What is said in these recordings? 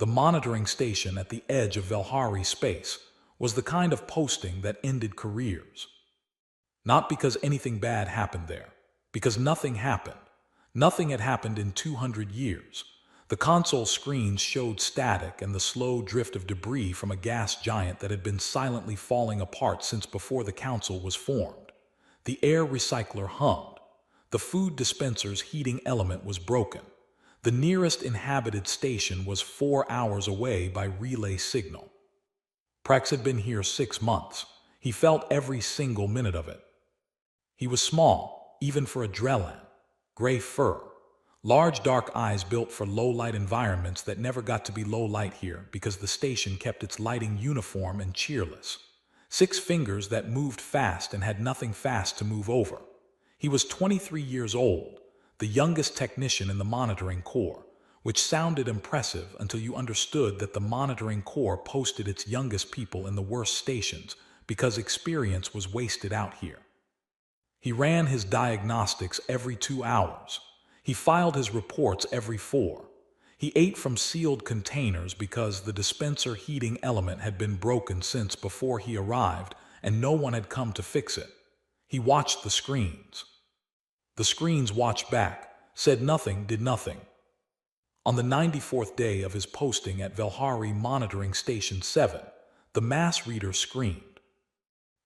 The monitoring station at the edge of Velhari space was the kind of posting that ended careers. Not because anything bad happened there, because nothing happened. Nothing had happened in 200 years. The console screens showed static and the slow drift of debris from a gas giant that had been silently falling apart since before the council was formed. The air recycler hummed. The food dispenser's heating element was broken. The nearest inhabited station was 4 hours away by relay signal. Prex had been here 6 months. He felt every single minute of it. He was small, even for a Drellan. Gray fur. Large dark eyes built for low-light environments that never got to be low-light here because the station kept its lighting uniform and cheerless. 6 fingers that moved fast and had nothing fast to move over. He was 23 years old, the youngest technician in the monitoring corps, which sounded impressive until you understood that the monitoring corps posted its youngest people in the worst stations because experience was wasted out here. He ran his diagnostics every 2 hours. He filed his reports every 4. He ate from sealed containers because the dispenser heating element had been broken since before he arrived and no one had come to fix it. He watched the screens. The screens watched back, said nothing, did nothing. On the 94th day of his posting at Velhari Monitoring Station 7, the mass reader screamed.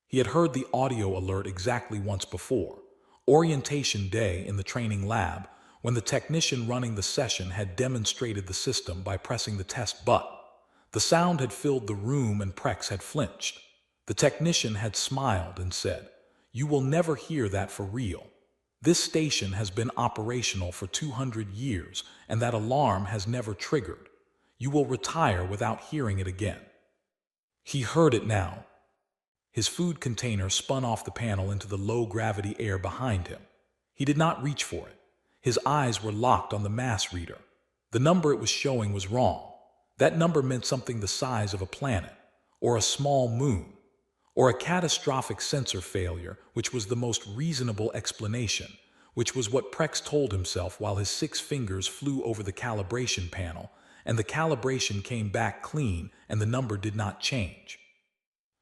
He had heard the audio alert exactly once before, orientation day in the training lab, when the technician running the session had demonstrated the system by pressing the test button. The sound had filled the room and Prex had flinched. The technician had smiled and said, "You will never hear that for real. This station has been operational for 200 years and that alarm has never triggered. You will retire without hearing it again." He heard it now. His food container spun off the panel into the low-gravity air behind him. He did not reach for it. His eyes were locked on the mass reader. The number it was showing was wrong. That number meant something the size of a planet, or a small moon, or a catastrophic sensor failure, which was the most reasonable explanation, which was what Prex told himself while his 6 fingers flew over the calibration panel, and the calibration came back clean and the number did not change.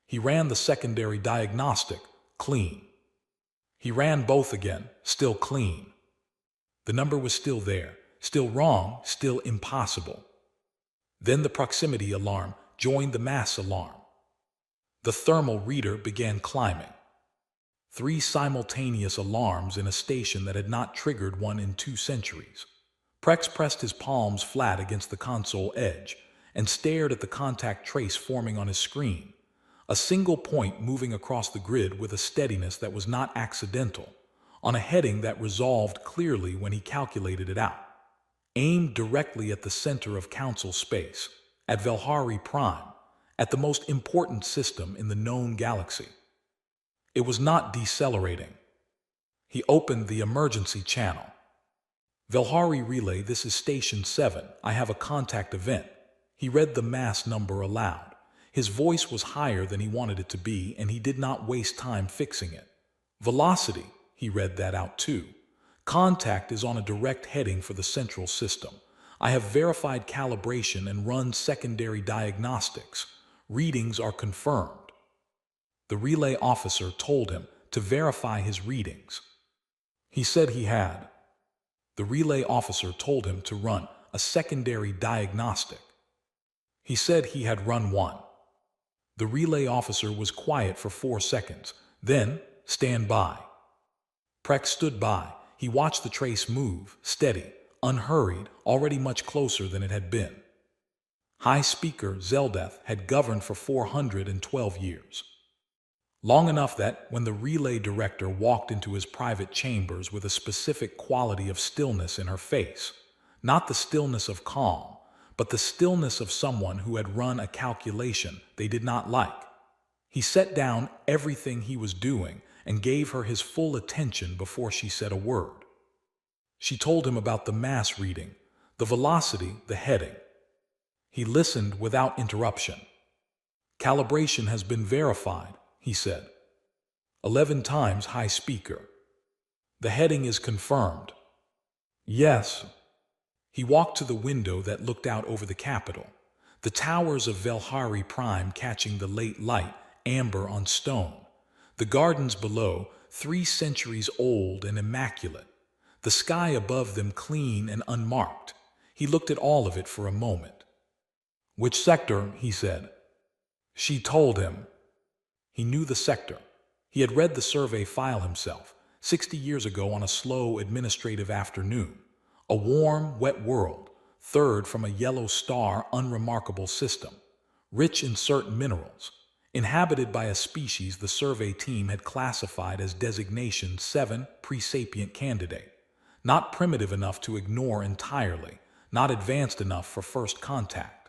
He ran the secondary diagnostic, clean. He ran both again, still clean. The number was still there, still wrong, still impossible. Then the proximity alarm joined the mass alarm. The thermal reader began climbing. 3 simultaneous alarms in a station that had not triggered one in 2 centuries. Prex pressed his palms flat against the console edge and stared at the contact trace forming on his screen, a single point moving across the grid with a steadiness that was not accidental, on a heading that resolved clearly when he calculated it out. Aimed directly at the center of council space, at Velhari Prime, at the most important system in the known galaxy. It was not decelerating. He opened the emergency channel. "Velhari Relay, this is Station 7. I have a contact event." He read the mass number aloud. His voice was higher than he wanted it to be, and he did not waste time fixing it. "Velocity," he read that out too. "Contact is on a direct heading for the central system. I have verified calibration and run secondary diagnostics. Readings are confirmed." The relay officer told him to verify his readings. He said he had. The relay officer told him to run a secondary diagnostic. He said he had run one. The relay officer was quiet for 4 seconds. Then, "Stand by." Prex stood by. He watched the trace move, steady, unhurried, already much closer than it had been. High Speaker Zeldeth had governed for 412 years. Long enough that, when the relay director walked into his private chambers with a specific quality of stillness in her face, not the stillness of calm, but the stillness of someone who had run a calculation they did not like, he set down everything he was doing and gave her his full attention before she said a word. She told him about the mass reading, the velocity, the heading. He listened without interruption. "Calibration has been verified," he said. 11 times, High Speaker. "The heading is confirmed." "Yes." He walked to the window that looked out over the Capitol. The towers of Velhari Prime catching the late light, amber on stone. The gardens below, 3 centuries old and immaculate. The sky above them clean and unmarked. He looked at all of it for a moment. "Which sector?" he said. She told him. He knew the sector. He had read the survey file himself, 60 years ago on a slow administrative afternoon. A warm, wet world, third from a yellow star unremarkable system, rich in certain minerals, inhabited by a species the survey team had classified as designation 7 pre-sapient candidate, not primitive enough to ignore entirely, not advanced enough for first contact,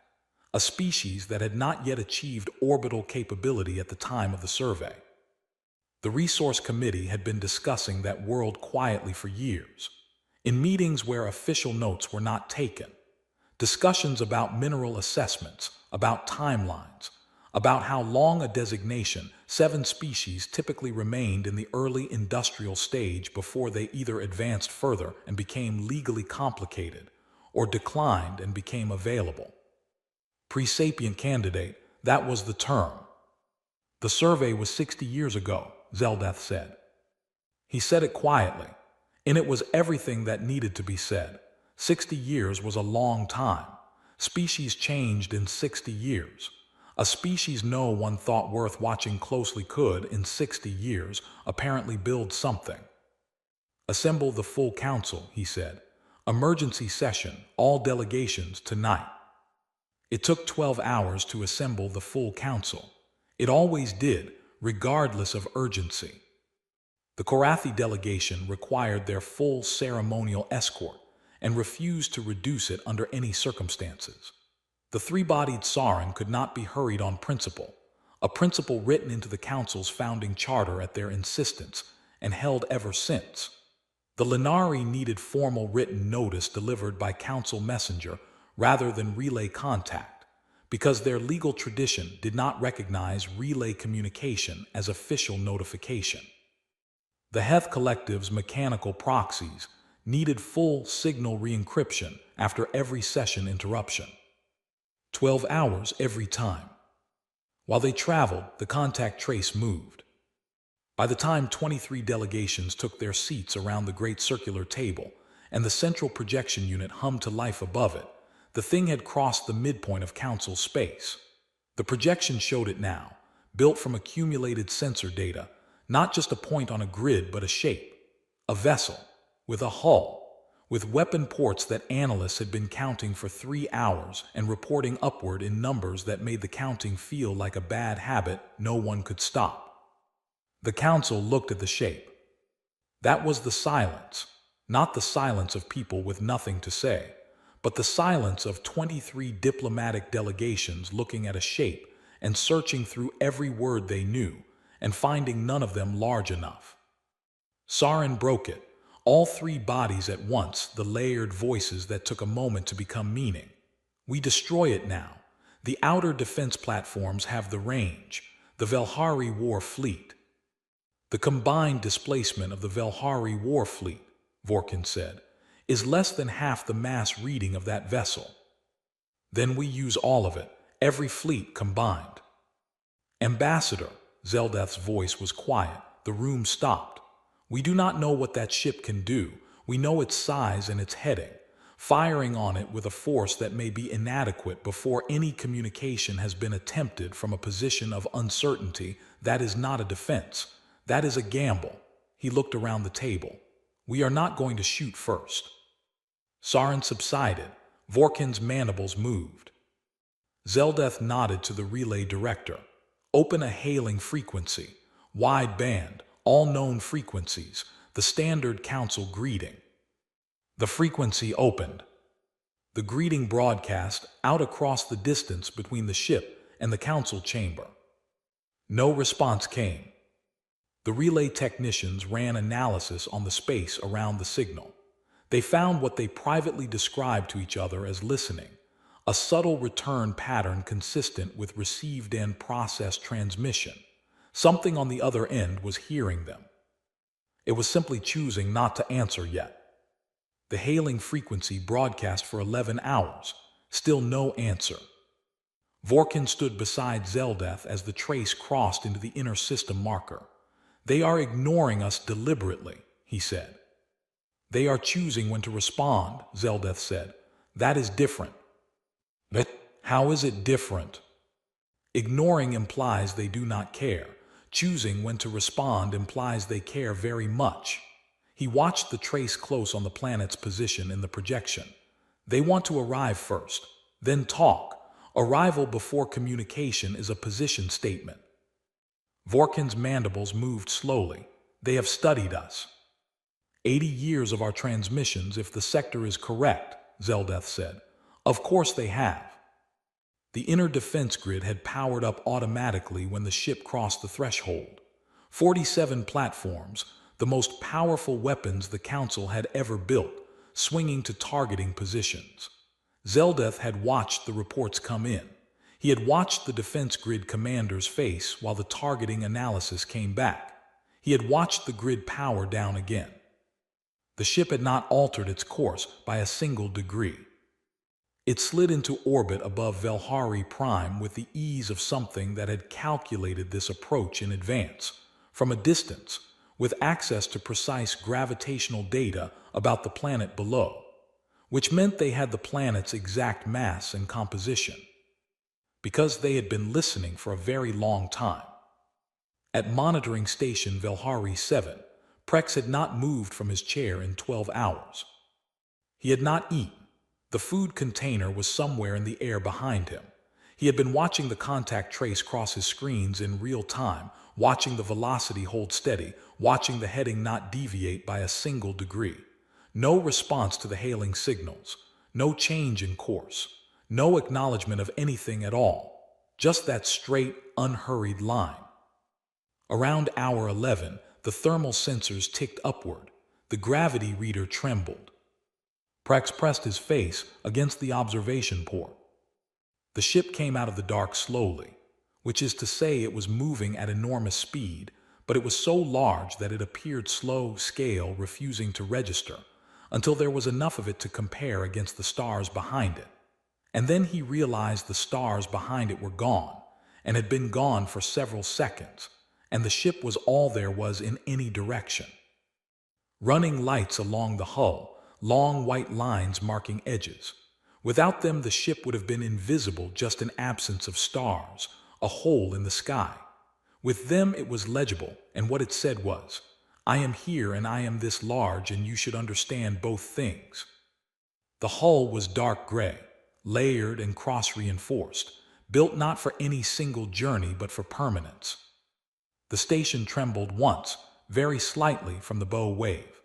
a species that had not yet achieved orbital capability at the time of the survey. The Resource Committee had been discussing that world quietly for years, in meetings where official notes were not taken, discussions about mineral assessments, about timelines, about how long a designation, 7 species typically remained in the early industrial stage before they either advanced further and became legally complicated, or declined and became available. Pre-sapient candidate, that was the term. The survey was 60 years ago, Zeldath said. He said it quietly, and it was everything that needed to be said. 60 years was a long time. Species changed in 60 years. A species no one thought worth watching closely could, in 60 years, apparently build something. "Assemble the full council," he said. "Emergency session, all delegations tonight." It took 12 hours to assemble the full council. It always did, regardless of urgency. The Korathi delegation required their full ceremonial escort and refused to reduce it under any circumstances. The 3-bodied Sarin could not be hurried on principle, a principle written into the council's founding charter at their insistence and held ever since. The Lenari needed formal written notice delivered by council messenger rather than relay contact, because their legal tradition did not recognize relay communication as official notification. The Heth Collective's mechanical proxies needed full signal re-encryption after every session interruption. 12 hours every time. While they traveled, the contact trace moved. By the time 23 delegations took their seats around the great circular table and the central projection unit hummed to life above it, the thing had crossed the midpoint of council space. The projection showed it now, built from accumulated sensor data, not just a point on a grid but a shape, a vessel, with a hull, with weapon ports that analysts had been counting for 3 hours and reporting upward in numbers that made the counting feel like a bad habit no one could stop. The council looked at the shape. That was the silence, not the silence of people with nothing to say, but the silence of 23 diplomatic delegations looking at a shape and searching through every word they knew and finding none of them large enough. Sarin broke it, all 3 bodies at once, the layered voices that took a moment to become meaning. "We destroy it now. The outer defense platforms have the range, the Velhari war fleet." "The combined displacement of the Velhari war fleet," Vorkin said, "is less than half the mass reading of that vessel. Then we use all of it, every fleet combined." "Ambassador," Zeldath's voice was quiet. The room stopped. "We do not know what that ship can do. We know its size and its heading. Firing on it with a force that may be inadequate before any communication has been attempted from a position of uncertainty, that is not a defense. That is a gamble." He looked around the table. "We are not going to shoot first." Sarin subsided. Vorkin's mandibles moved. Zeldath nodded to the relay director. "Open a hailing frequency. Wide band, all known frequencies, the standard council greeting." The frequency opened. The greeting broadcast out across the distance between the ship and the council chamber. No response came. The relay technicians ran analysis on the space around the signal. They found what they privately described to each other as listening, a subtle return pattern consistent with received and processed transmission. Something on the other end was hearing them. It was simply choosing not to answer yet. The hailing frequency broadcast for 11 hours, still no answer. Vorkin stood beside Zeldeth as the trace crossed into the inner system marker. "They are ignoring us deliberately," he said. "They are choosing when to respond," Zeldeth said. "That is different." "But how is it different?" "Ignoring implies they do not care. Choosing when to respond implies they care very much." He watched the trace close on the planet's position in the projection. "They want to arrive first, then talk. Arrival before communication is a position statement." Vorkin's mandibles moved slowly. "They have studied us." 80 years of our transmissions, if the sector is correct," Zeldeth said. "Of course they have." The inner defense grid had powered up automatically when the ship crossed the threshold. 47 platforms, the most powerful weapons the Council had ever built, swinging to targeting positions. Zeldeth had watched the reports come in. He had watched the defense grid commander's face while the targeting analysis came back. He had watched the grid power down again. The ship had not altered its course by a single degree. It slid into orbit above Velhari Prime with the ease of something that had calculated this approach in advance, from a distance, with access to precise gravitational data about the planet below, which meant they had the planet's exact mass and composition, because they had been listening for a very long time. At monitoring station Velhari 7, Prex had not moved from his chair in 12 hours. He had not eaten. The food container was somewhere in the air behind him. He had been watching the contact trace cross his screens in real time, watching the velocity hold steady, watching the heading not deviate by a single degree. No response to the hailing signals, no change in course, no acknowledgement of anything at all, just that straight, unhurried line. Around hour 11, the thermal sensors ticked upward. The gravity reader trembled. Prex pressed his face against the observation port. The ship came out of the dark slowly, which is to say it was moving at enormous speed, but it was so large that it appeared slow scale, refusing to register, until there was enough of it to compare against the stars behind it. And then he realized the stars behind it were gone, and had been gone for several seconds, and the ship was all there was in any direction. Running lights along the hull, long white lines marking edges. Without them, the ship would have been invisible, just an absence of stars, a hole in the sky. With them, it was legible, and what it said was, "I am here and I am this large, and you should understand both things." The hull was dark gray, layered and cross-reinforced, built not for any single journey but for permanence. The station trembled once, very slightly, from the bow wave.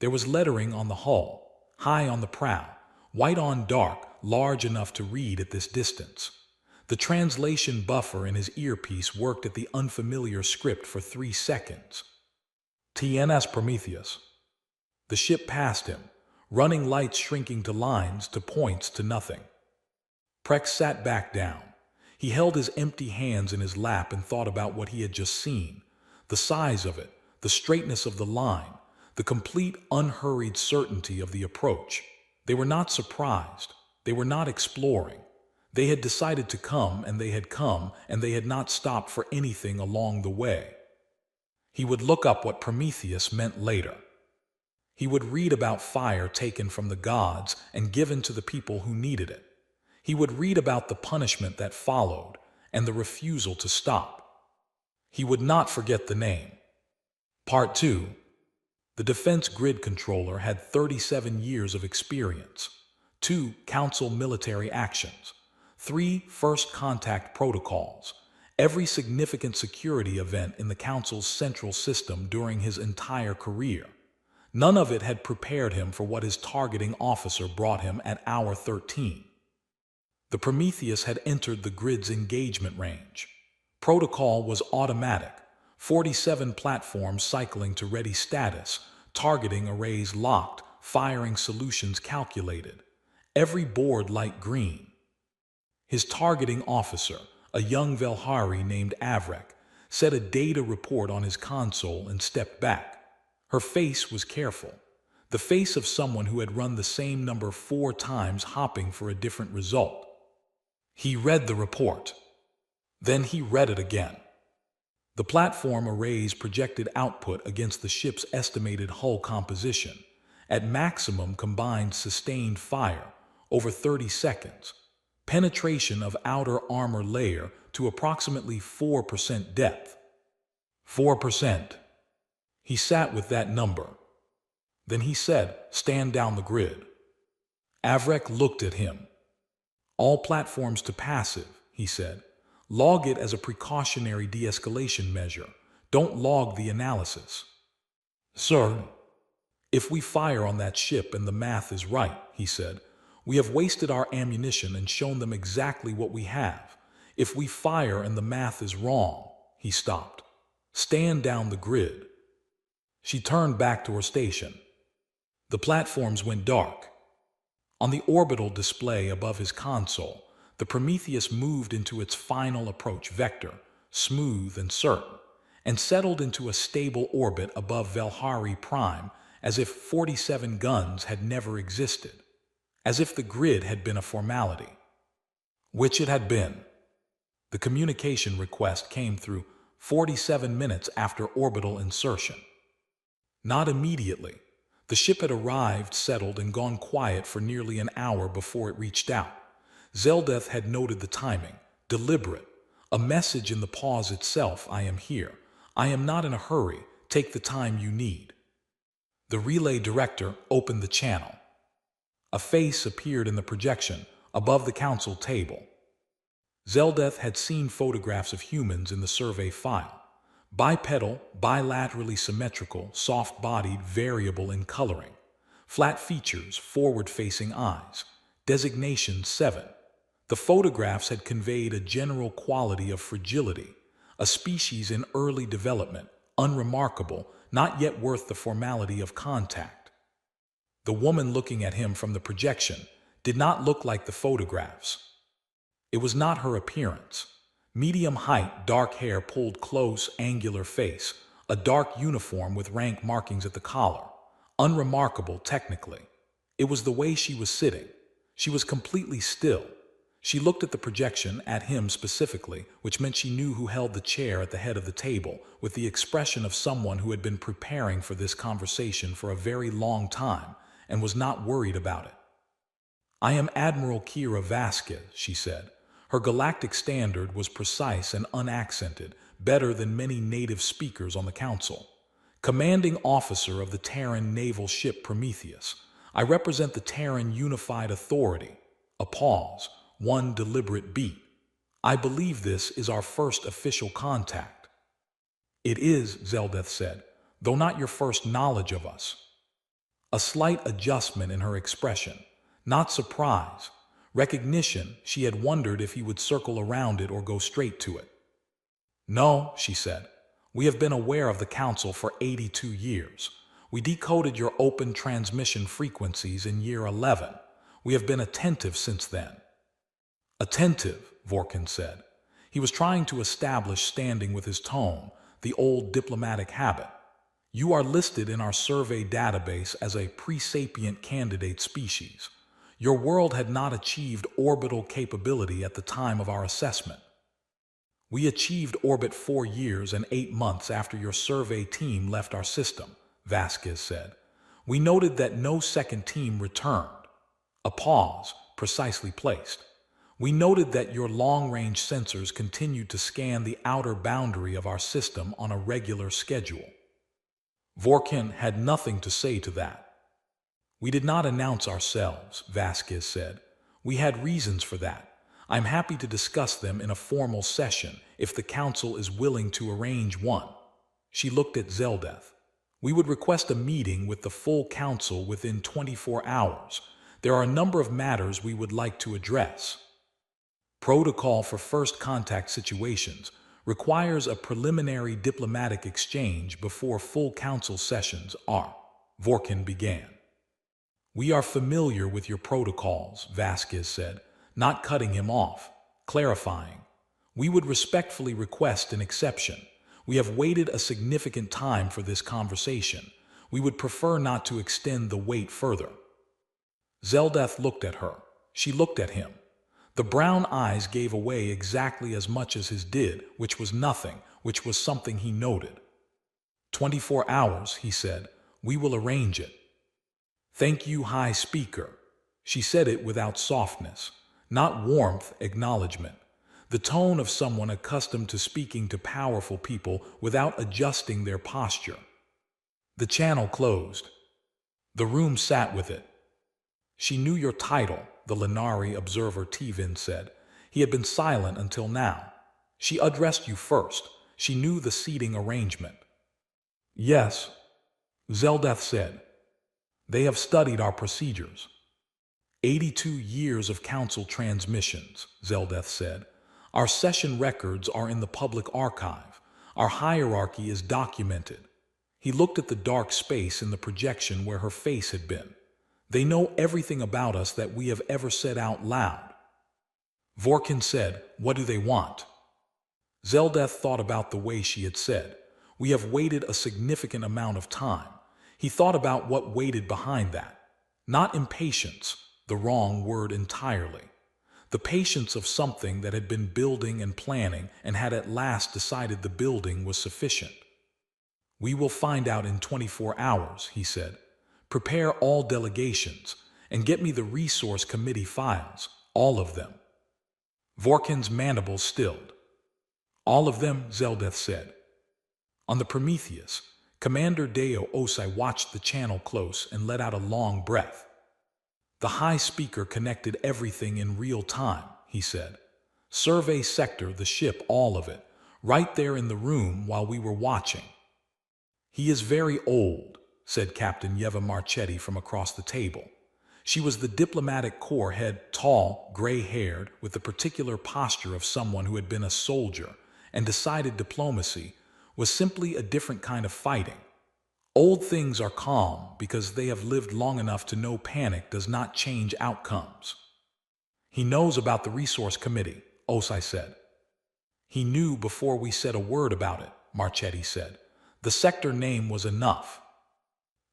There was lettering on the hull, high on the prow, white on dark, large enough to read at this distance. The translation buffer in his earpiece worked at the unfamiliar script for 3 seconds. "TNS Prometheus." The ship passed him, running lights shrinking to lines, to points, to nothing. Prex sat back down. He held his empty hands in his lap and thought about what he had just seen, the size of it, the straightness of the line, the complete, unhurried certainty of the approach. They were not surprised. They were not exploring. They had decided to come, and they had come, and they had not stopped for anything along the way. He would look up what Prometheus meant later. He would read about fire taken from the gods and given to the people who needed it. He would read about the punishment that followed and the refusal to stop. He would not forget the name. Part 2. The Defense Grid Controller had 37 years of experience. 2 Council military actions. 3 First Contact protocols. Every significant security event in the Council's central system during his entire career. None of it had prepared him for what his targeting officer brought him at hour 13. The Prometheus had entered the grid's engagement range. Protocol was automatic. 47 platforms cycling to ready status, targeting arrays locked, firing solutions calculated. Every board light green. His targeting officer, a young Velhari named Avrek, set a data report on his console and stepped back. Her face was careful, the face of someone who had run the same number 4 times, hopping for a different result. He read the report. Then he read it again. The platform arrays projected output against the ship's estimated hull composition at maximum combined sustained fire over 30 seconds, penetration of outer armor layer to approximately 4% depth. 4%. He sat with that number. Then he said, "Stand down the grid." Avrek looked at him. "All platforms to passive," he said. "Log it as a precautionary de-escalation measure. Don't log the analysis." "Sir, if we fire on that ship and the math is right," he said, "we have wasted our ammunition and shown them exactly what we have. If we fire and the math is wrong," he stopped. "Stand down the grid." She turned back to her station. The platforms went dark. On the orbital display above his console, the Prometheus moved into its final approach vector, smooth and certain, and settled into a stable orbit above Velhari Prime as if 47 guns had never existed, as if the grid had been a formality. Which it had been. The communication request came through 47 minutes after orbital insertion. Not immediately. The ship had arrived, settled, and gone quiet for nearly an hour before it reached out. Zeldeth had noted the timing, deliberate, a message in the pause itself: "I am here. I am not in a hurry. Take the time you need." The relay director opened the channel. A face appeared in the projection above the council table. Zeldeth had seen photographs of humans in the survey file. Bipedal, bilaterally symmetrical, soft-bodied, variable in coloring. Flat features, forward-facing eyes. Designation 7. The photographs had conveyed a general quality of fragility, a species in early development, unremarkable, not yet worth the formality of contact. The woman looking at him from the projection did not look like the photographs. It was not her appearance. Medium height, dark hair pulled close, angular face, a dark uniform with rank markings at the collar. Unremarkable technically. It was the way she was sitting. She was completely still. She looked at the projection, at him specifically, which meant she knew who held the chair at the head of the table, with the expression of someone who had been preparing for this conversation for a very long time and was not worried about it. "I am Admiral Kira Vasquez," she said. Her galactic standard was precise and unaccented, better than many native speakers on the council. "Commanding officer of the Terran naval ship Prometheus. I represent the Terran Unified Authority." A pause, one deliberate beat. "I believe this is our first official contact." "It is," Zeldeth said, "though not your first knowledge of us." A slight adjustment in her expression. Not surprise. Recognition. She had wondered if he would circle around it or go straight to it. "No," she said. "We have been aware of the Council for 82 years. We decoded your open transmission frequencies in year 11. We have been attentive since then." "Attentive," Vorkin said. He was trying to establish standing with his tone, the old diplomatic habit. "You are listed in our survey database as a pre-sapient candidate species. Your world had not achieved orbital capability at the time of our assessment. We achieved orbit 4 years and 8 months after your survey team left our system," Vasquez said. "We noted that no second team returned." A pause, precisely placed. "We noted that your long-range sensors continued to scan the outer boundary of our system on a regular schedule." Vorkin had nothing to say to that. "We did not announce ourselves," Vasquez said. "We had reasons for that. I'm happy to discuss them in a formal session if the Council is willing to arrange one." She looked at Zeldeth. "We would request a meeting with the full Council within 24 hours. There are a number of matters we would like to address." Protocol for first contact situations requires a preliminary diplomatic exchange before full Council sessions are. Vorkin began. "We are familiar with your protocols," Vasquez said, not cutting him off, clarifying. "We would respectfully request an exception. We have waited a significant time for this conversation. We would prefer not to extend the wait further." Zeldeth looked at her. She looked at him. The brown eyes gave away exactly as much as his did, which was nothing, which was something he noted. 24 hours, he said. We will arrange it. Thank you, High Speaker. She said it without softness, not warmth, acknowledgement. The tone of someone accustomed to speaking to powerful people without adjusting their posture. The channel closed. The room sat with it. She knew your title, the Lenari observer Tivin said. He had been silent until now. She addressed you first. She knew the seating arrangement. Yes, Zeldeth said. They have studied our procedures. 82 years of council transmissions, Zeldeth said. Our session records are in the public archive. Our hierarchy is documented. He looked at the dark space in the projection where her face had been. They know everything about us that we have ever said out loud. Vorkin said, What do they want? Zeldeth thought about the way she had said. We have waited a significant amount of time. He thought about what waited behind that. Not impatience, the wrong word entirely. The patience of something that had been building and planning and had at last decided the building was sufficient. We will find out in 24 hours, he said. Prepare all delegations and get me the resource committee files, all of them. Vorkin's mandibles stilled. All of them, Zeldeth said. On the Prometheus, Commander Deo Osai watched the channel close and let out a long breath. The High Speaker connected everything in real time, he said. Survey sector, the ship, all of it, right there in the room while we were watching. He is very old, said Captain Yeva Marchetti from across the table. She was the diplomatic corps head, tall, gray-haired, with the particular posture of someone who had been a soldier and decided diplomacy was simply a different kind of fighting. Old things are calm because they have lived long enough to know panic does not change outcomes. He knows about the resource committee, Osai said. He knew before we said a word about it, Marchetti said. The sector name was enough.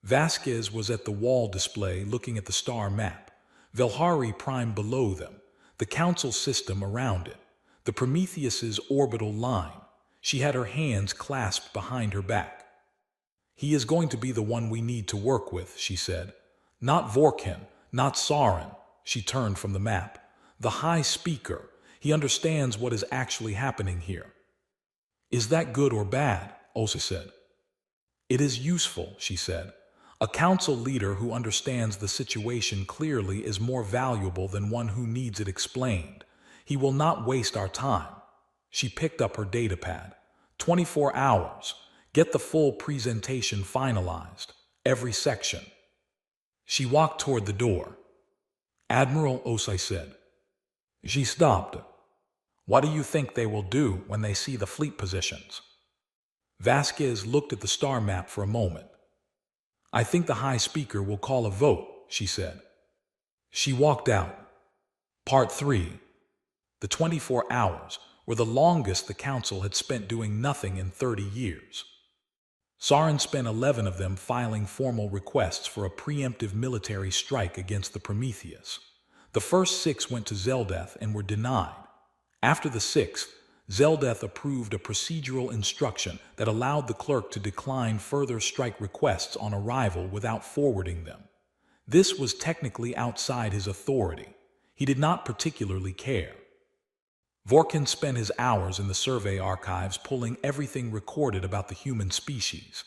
Vasquez was at the wall display looking at the star map. Velhari Prime below them, the council system around it, the Prometheus's orbital line. She had her hands clasped behind her back. He is going to be the one we need to work with, she said. Not Vorkin, not Sarin. She turned from the map. The High Speaker. He understands what is actually happening here. Is that good or bad? Osa said. It is useful, she said. A council leader who understands the situation clearly is more valuable than one who needs it explained. He will not waste our time. She picked up her datapad. 24 hours. Get the full presentation finalized. Every section. She walked toward the door. Admiral, Osai said. She stopped. What do you think they will do when they see the fleet positions? Vasquez looked at the star map for a moment. I think the High Speaker will call a vote, she said. She walked out. Part 3. The 24 hours were the longest the council had spent doing nothing in 30 years. Sarin spent 11 of them filing formal requests for a preemptive military strike against the Prometheus. The first 6 went to Zeldeth and were denied. After the 6th, Zeldeth approved a procedural instruction that allowed the clerk to decline further strike requests on arrival without forwarding them. This was technically outside his authority. He did not particularly care. Vorkin spent his hours in the survey archives pulling everything recorded about the human species.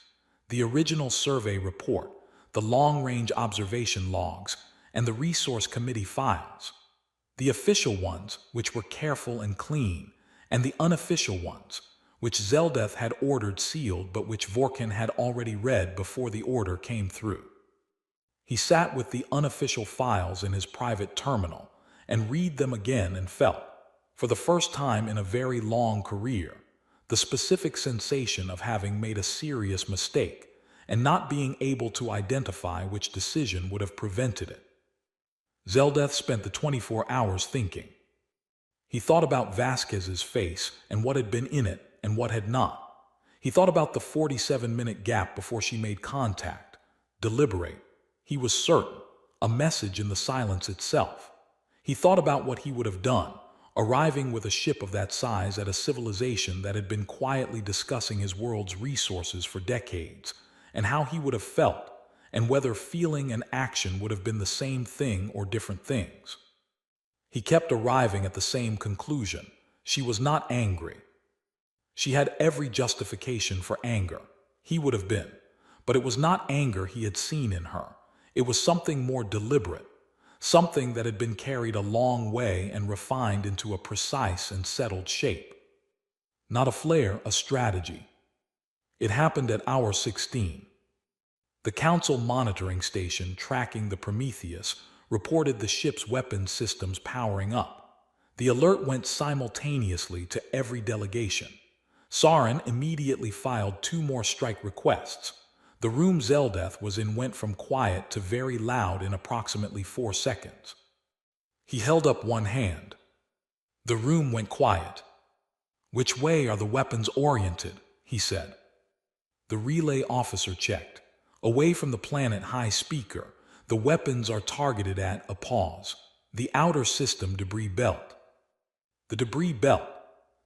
The original survey report, the long-range observation logs, and the resource committee files. The official ones, which were careful and clean, and the unofficial ones, which Zeldeth had ordered sealed but which Vorkin had already read before the order came through. He sat with the unofficial files in his private terminal and read them again and felt, for the first time in a very long career, the specific sensation of having made a serious mistake and not being able to identify which decision would have prevented it. Zeldeth spent the 24 hours thinking. He thought about Vasquez's face and what had been in it and what had not. He thought about the 47-minute gap before she made contact. Deliberate. He was certain. A message in the silence itself. He thought about what he would have done, arriving with a ship of that size at a civilization that had been quietly discussing his world's resources for decades, and how he would have felt, and whether feeling and action would have been the same thing or different things. He kept arriving at the same conclusion. She was not angry. She had every justification for anger. He would have been. But it was not anger he had seen in her. It was something more deliberate, something that had been carried a long way and refined into a precise and settled shape. Not a flare, a strategy. It happened at hour 16. The Council monitoring station tracking the Prometheus reported the ship's weapons systems powering up. The alert went simultaneously to every delegation. Saren immediately filed 2 more strike requests. The room Zeldeth was in went from quiet to very loud in approximately 4 seconds. He held up one hand. The room went quiet. "Which way are the weapons oriented?" he said. The relay officer checked. "Away from the planet high speaker. The weapons are targeted at," a pause, "the outer system debris belt." The debris belt.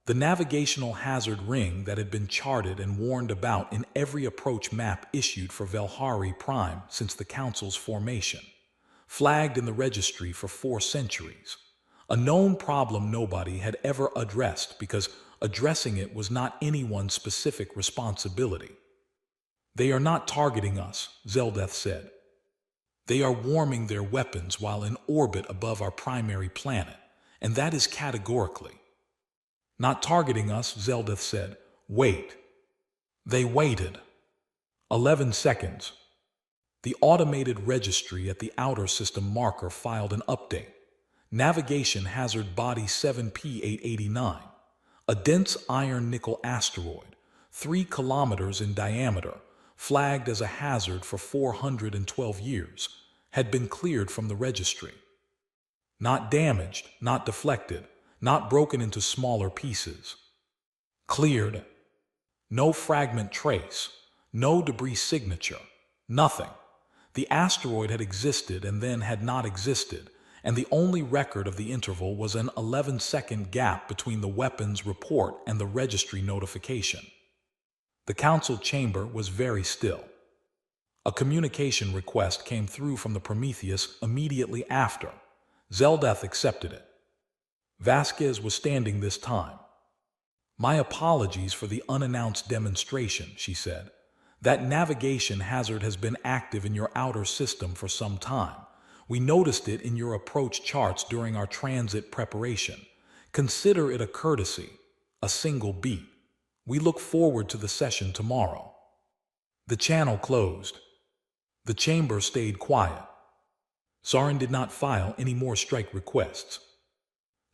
The navigational hazard ring that had been charted and warned about in every approach map issued for Velhari Prime since the Council's formation. Flagged in the registry for 4 centuries. A known problem nobody had ever addressed because addressing it was not anyone's specific responsibility. "They are not targeting us," Zeldeth said. "They are warming their weapons while in orbit above our primary planet, and that is categorically." "Not targeting us," Zeldeth said. "Wait." They waited. 11 seconds. The automated registry at the outer system marker filed an update. Navigation hazard body 7P889. A dense iron-nickel asteroid, 3 kilometers in diameter, flagged as a hazard for 412 years, had been cleared from the registry. Not damaged, not deflected, not broken into smaller pieces. Cleared. No fragment trace, no debris signature, nothing. The asteroid had existed and then had not existed, and the only record of the interval was an 11-second gap between the weapons report and the registry notification. The Council chamber was very still. A communication request came through from the Prometheus immediately after. Zeldeth accepted it. Vasquez was standing this time. "My apologies for the unannounced demonstration," she said. "That navigation hazard has been active in your outer system for some time. We noticed it in your approach charts during our transit preparation. Consider it a courtesy, a single beat. We look forward to the session tomorrow." The channel closed. The chamber stayed quiet. Saren did not file any more strike requests.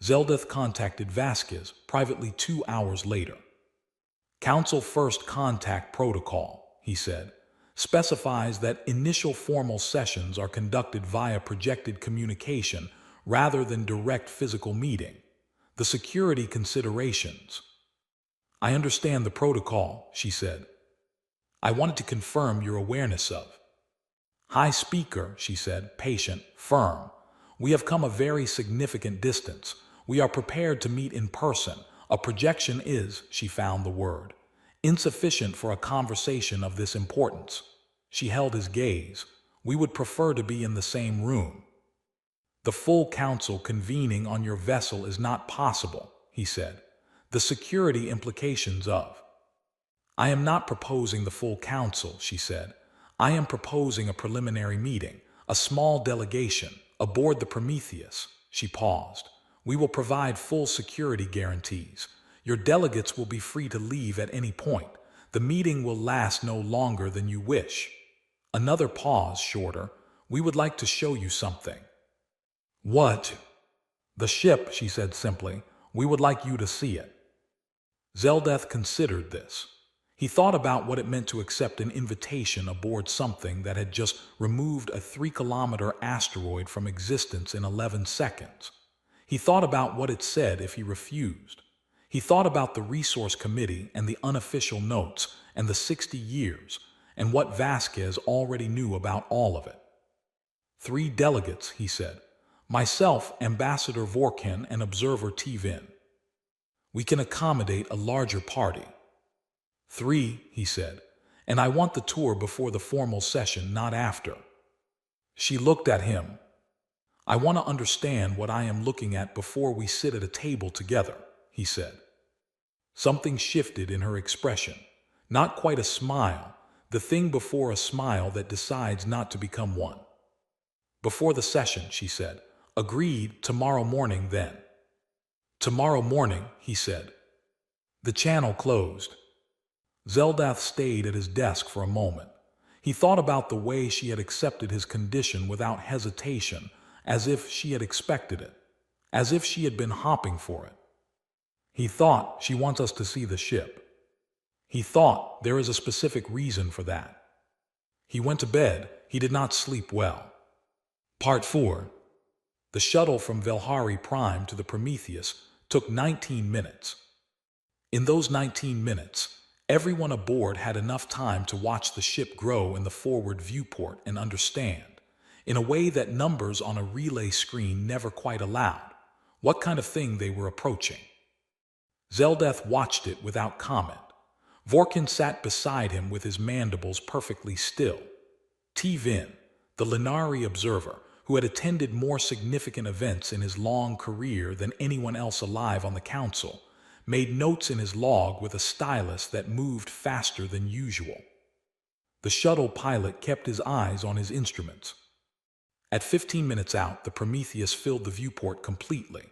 Zeldeth contacted Vasquez privately 2 hours later. "Council First Contact Protocol," he said, "specifies that initial formal sessions are conducted via projected communication rather than direct physical meeting. The security considerations." "I understand the protocol," she said. "I wanted to confirm your awareness of." "High speaker," she said, patient, firm. "We have come a very significant distance. We are prepared to meet in person. A projection is," she found the word, "insufficient for a conversation of this importance." She held his gaze. "We would prefer to be in the same room." "The full council convening on your vessel is not possible," he said. "The security implications of—" "I am not proposing the full council," she said. "I am proposing a preliminary meeting, a small delegation, aboard the Prometheus." She paused. "We will provide full security guarantees. Your delegates will be free to leave at any point. The meeting will last no longer than you wish." Another pause, shorter. "We would like to show you something." "What?" "The ship," she said simply. "We would like you to see it." Zeldeth considered this. He thought about what it meant to accept an invitation aboard something that had just removed a 3-kilometer asteroid from existence in 11 seconds. He thought about what it said if he refused. He thought about the Resource Committee and the unofficial notes and the 60 years and what Vasquez already knew about all of it. 3 delegates, he said. Myself, Ambassador Vorkin, and Observer Tivin. We can accommodate a larger party. 3, he said, and I want the tour before the formal session, not after. She looked at him. I want to understand what I am looking at before we sit at a table together, he said. Something shifted in her expression. Not quite a smile, the thing before a smile that decides not to become one. Before the session, she said. Agreed, tomorrow morning then. Tomorrow morning, he said. The channel closed. Zeldath stayed at his desk for a moment. He thought about the way she had accepted his condition without hesitation, as if she had expected it, as if she had been hopping for it. He thought, she wants us to see the ship. He thought, there is a specific reason for that. He went to bed. He did not sleep well. Part 4. The shuttle from Velhari Prime to the Prometheus took 19 minutes. In those 19 minutes, everyone aboard had enough time to watch the ship grow in the forward viewport and understand, in a way that numbers on a relay screen never quite allowed, what kind of thing they were approaching. Zeldath watched it without comment. Vorkin sat beside him with his mandibles perfectly still. Tivin, the Linari observer, who had attended more significant events in his long career than anyone else alive on the council, made notes in his log with a stylus that moved faster than usual. The shuttle pilot kept his eyes on his instruments. At 15 minutes out, the Prometheus filled the viewport completely.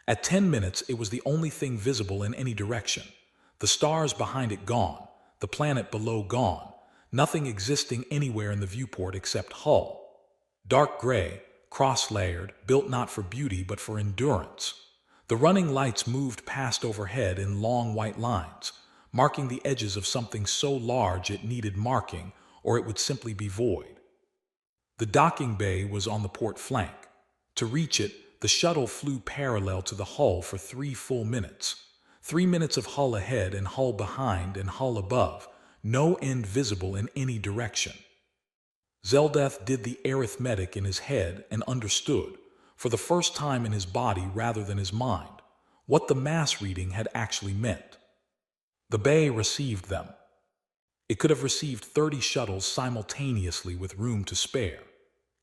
At 10 minutes, it was the only thing visible in any direction. The stars behind it gone, the planet below gone, nothing existing anywhere in the viewport except hull. Dark gray, cross-layered, built not for beauty but for endurance. The running lights moved past overhead in long white lines, marking the edges of something so large it needed marking, or it would simply be void. The docking bay was on the port flank. To reach it, the shuttle flew parallel to the hull for 3 full minutes. 3 minutes of hull ahead and hull behind and hull above, no end visible in any direction. Zeldath did the arithmetic in his head and understood, for the first time in his body rather than his mind, what the mass reading had actually meant. The bay received them. It could have received 30 shuttles simultaneously with room to spare.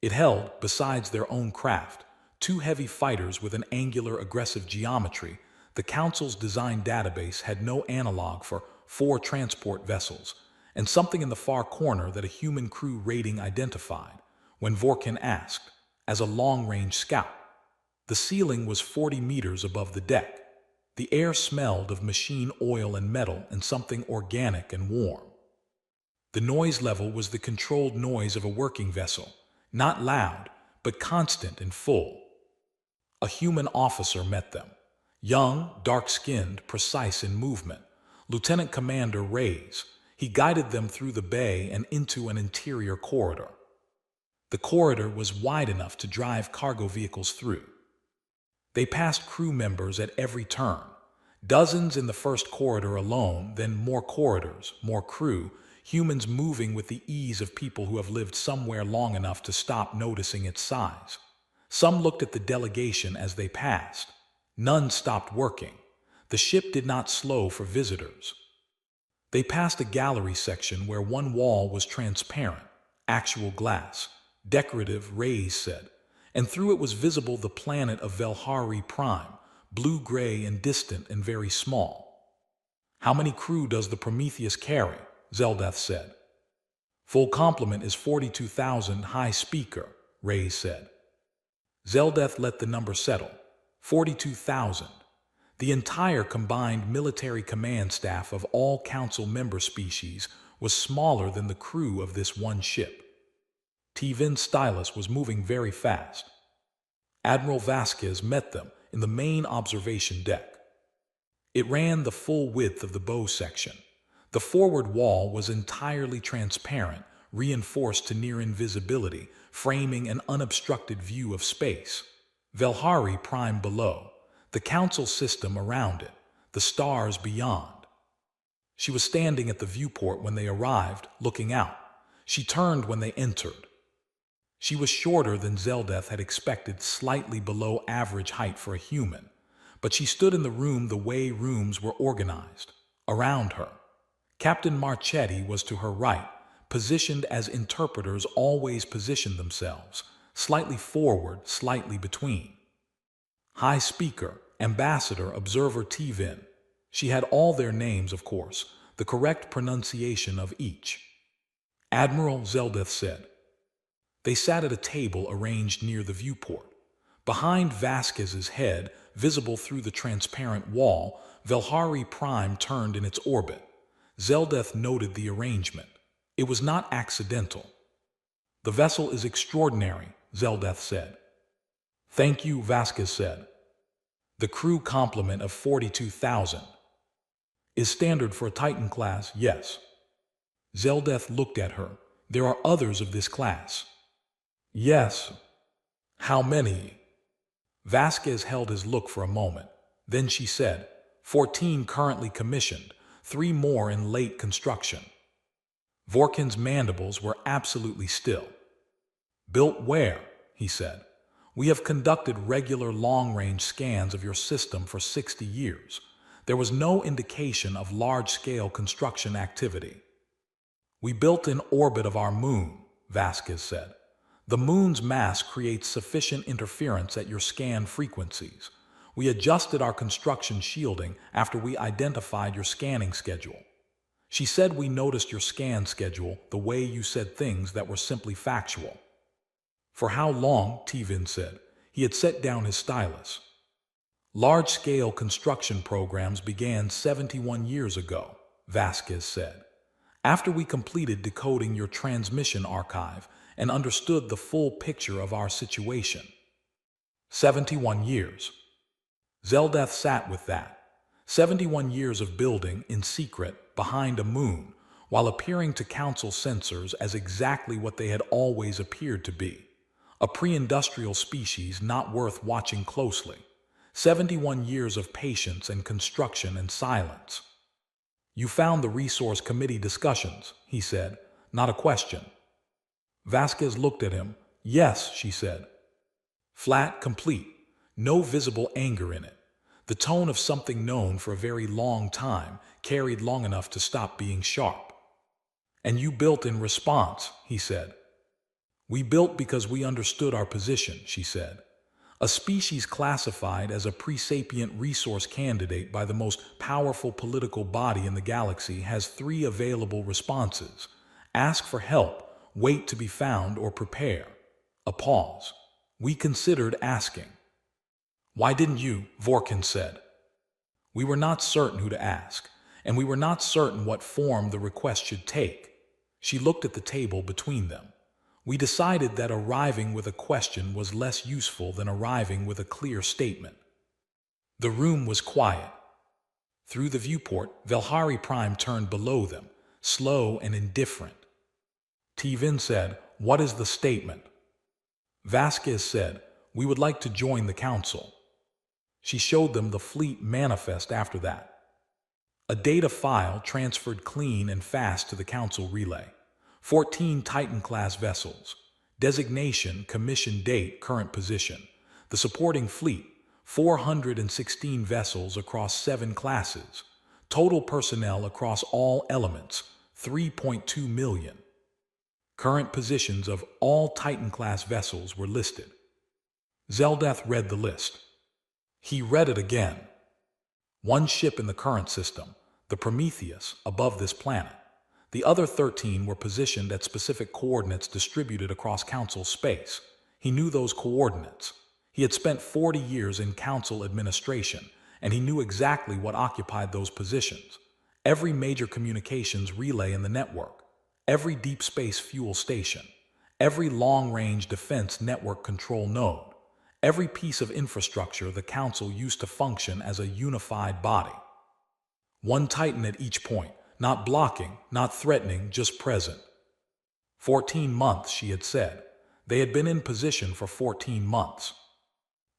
It held, besides their own craft, 2 heavy fighters with an angular aggressive geometry. The Council's design database had no analog for 4 transport vessels, and something in the far corner that a human crew rating identified, when Vorkin asked, as a long-range scout. The ceiling was 40 meters above the deck. The air smelled of machine oil and metal and something organic and warm. The noise level was the controlled noise of a working vessel, not loud, but constant and full. A human officer met them. Young, dark-skinned, precise in movement. Lieutenant Commander Reyes. He guided them through the bay and into an interior corridor. The corridor was wide enough to drive cargo vehicles through. They passed crew members at every turn. Dozens in the first corridor alone, then more corridors, more crew, humans moving with the ease of people who have lived somewhere long enough to stop noticing its size. Some looked at the delegation as they passed. None stopped working. The ship did not slow for visitors. They passed a gallery section where one wall was transparent, actual glass, decorative, Reyes said, and through it was visible the planet of Velhari Prime, blue-gray and distant and very small. How many crew does the Prometheus carry? Zeldath said. Full complement is 42,000 high speaker, Reyes said. Zeldath let the number settle. 42,000. The entire combined military command staff of all Council member species was smaller than the crew of this one ship. Tivin's stylus was moving very fast. Admiral Vasquez met them in the main observation deck. It ran the full width of the bow section. The forward wall was entirely transparent, reinforced to near invisibility, framing an unobstructed view of space. Velhari Prime below, the Council system around it, the stars beyond. She was standing at the viewport when they arrived, looking out. She turned when they entered. She was shorter than Zeldeth had expected, slightly below average height for a human, but she stood in the room the way rooms were organized, around her. Captain Marchetti was to her right, positioned as interpreters always position themselves, slightly forward, slightly between. High Speaker, Ambassador, Observer Tivin. She had all their names, of course, the correct pronunciation of each. Admiral, Zeldeth said. They sat at a table arranged near the viewport. Behind Vasquez's head, visible through the transparent wall, Velhari Prime turned in its orbit. Zeldeth noted the arrangement. It was not accidental. The vessel is extraordinary, Zeldeth said. Thank you, Vasquez said. The crew complement of 42,000 is standard for a Titan class, yes. Zeldeth looked at her. There are others of this class. Yes. How many? Vasquez held his look for a moment. Then she said, 14 currently commissioned, 3 more in late construction. Vorkin's mandibles were absolutely still. Built where? He said. We have conducted regular long-range scans of your system for 60 years. There was no indication of large-scale construction activity. We built in orbit of our moon, Vasquez said. The moon's mass creates sufficient interference at your scan frequencies. We adjusted our construction shielding after we identified your scanning schedule. She said we noticed your scan schedule, the way you said things that were simply factual. For how long? Tivin said. He had set down his stylus. Large-scale construction programs began 71 years ago, Vasquez said. After we completed decoding your transmission archive and understood the full picture of our situation. 71 years. Zeldeth sat with that. 71 years of building in secret behind a moon, while appearing to Council censors as exactly what they had always appeared to be. A pre-industrial species not worth watching closely. 71 years of patience and construction and silence. You found the Resource Committee discussions, he said, not a question. Vasquez looked at him. Yes, she said. Flat, complete, no visible anger in it. The tone of something known for a very long time, carried long enough to stop being sharp. And you built in response, he said. We built because we understood our position, she said. A species classified as a pre-sapient resource candidate by the most powerful political body in the galaxy has 3 available responses. Ask for help, wait to be found, or prepare. A pause. We considered asking. Why didn't you? Vorkin said. We were not certain who to ask, and we were not certain what form the request should take. She looked at the table between them. We decided that arriving with a question was less useful than arriving with a clear statement. The room was quiet. Through the viewport, Velhari Prime turned below them, slow and indifferent. Tivin said, What is the statement? Vasquez said, We would like to join the Council. She showed them the fleet manifest after that. A data file transferred clean and fast to the Council relay. 14 Titan-class vessels. Designation, commission date, current position. The supporting fleet, 416 vessels across 7 classes. Total personnel across all elements, 3.2 million. Current positions of all Titan-class vessels were listed. Zeldeth read the list. He read it again. 1 ship in the current system, the Prometheus, above this planet. The other 13 were positioned at specific coordinates distributed across Council space. He knew those coordinates. He had spent 40 years in Council administration, and he knew exactly what occupied those positions. Every major communications relay in the network, every deep space fuel station, every long-range defense network control node, every piece of infrastructure the Council used to function as a unified body. 1 Titan at each point. Not blocking, not threatening, just present. 14 months, she had said. They had been in position for 14 months.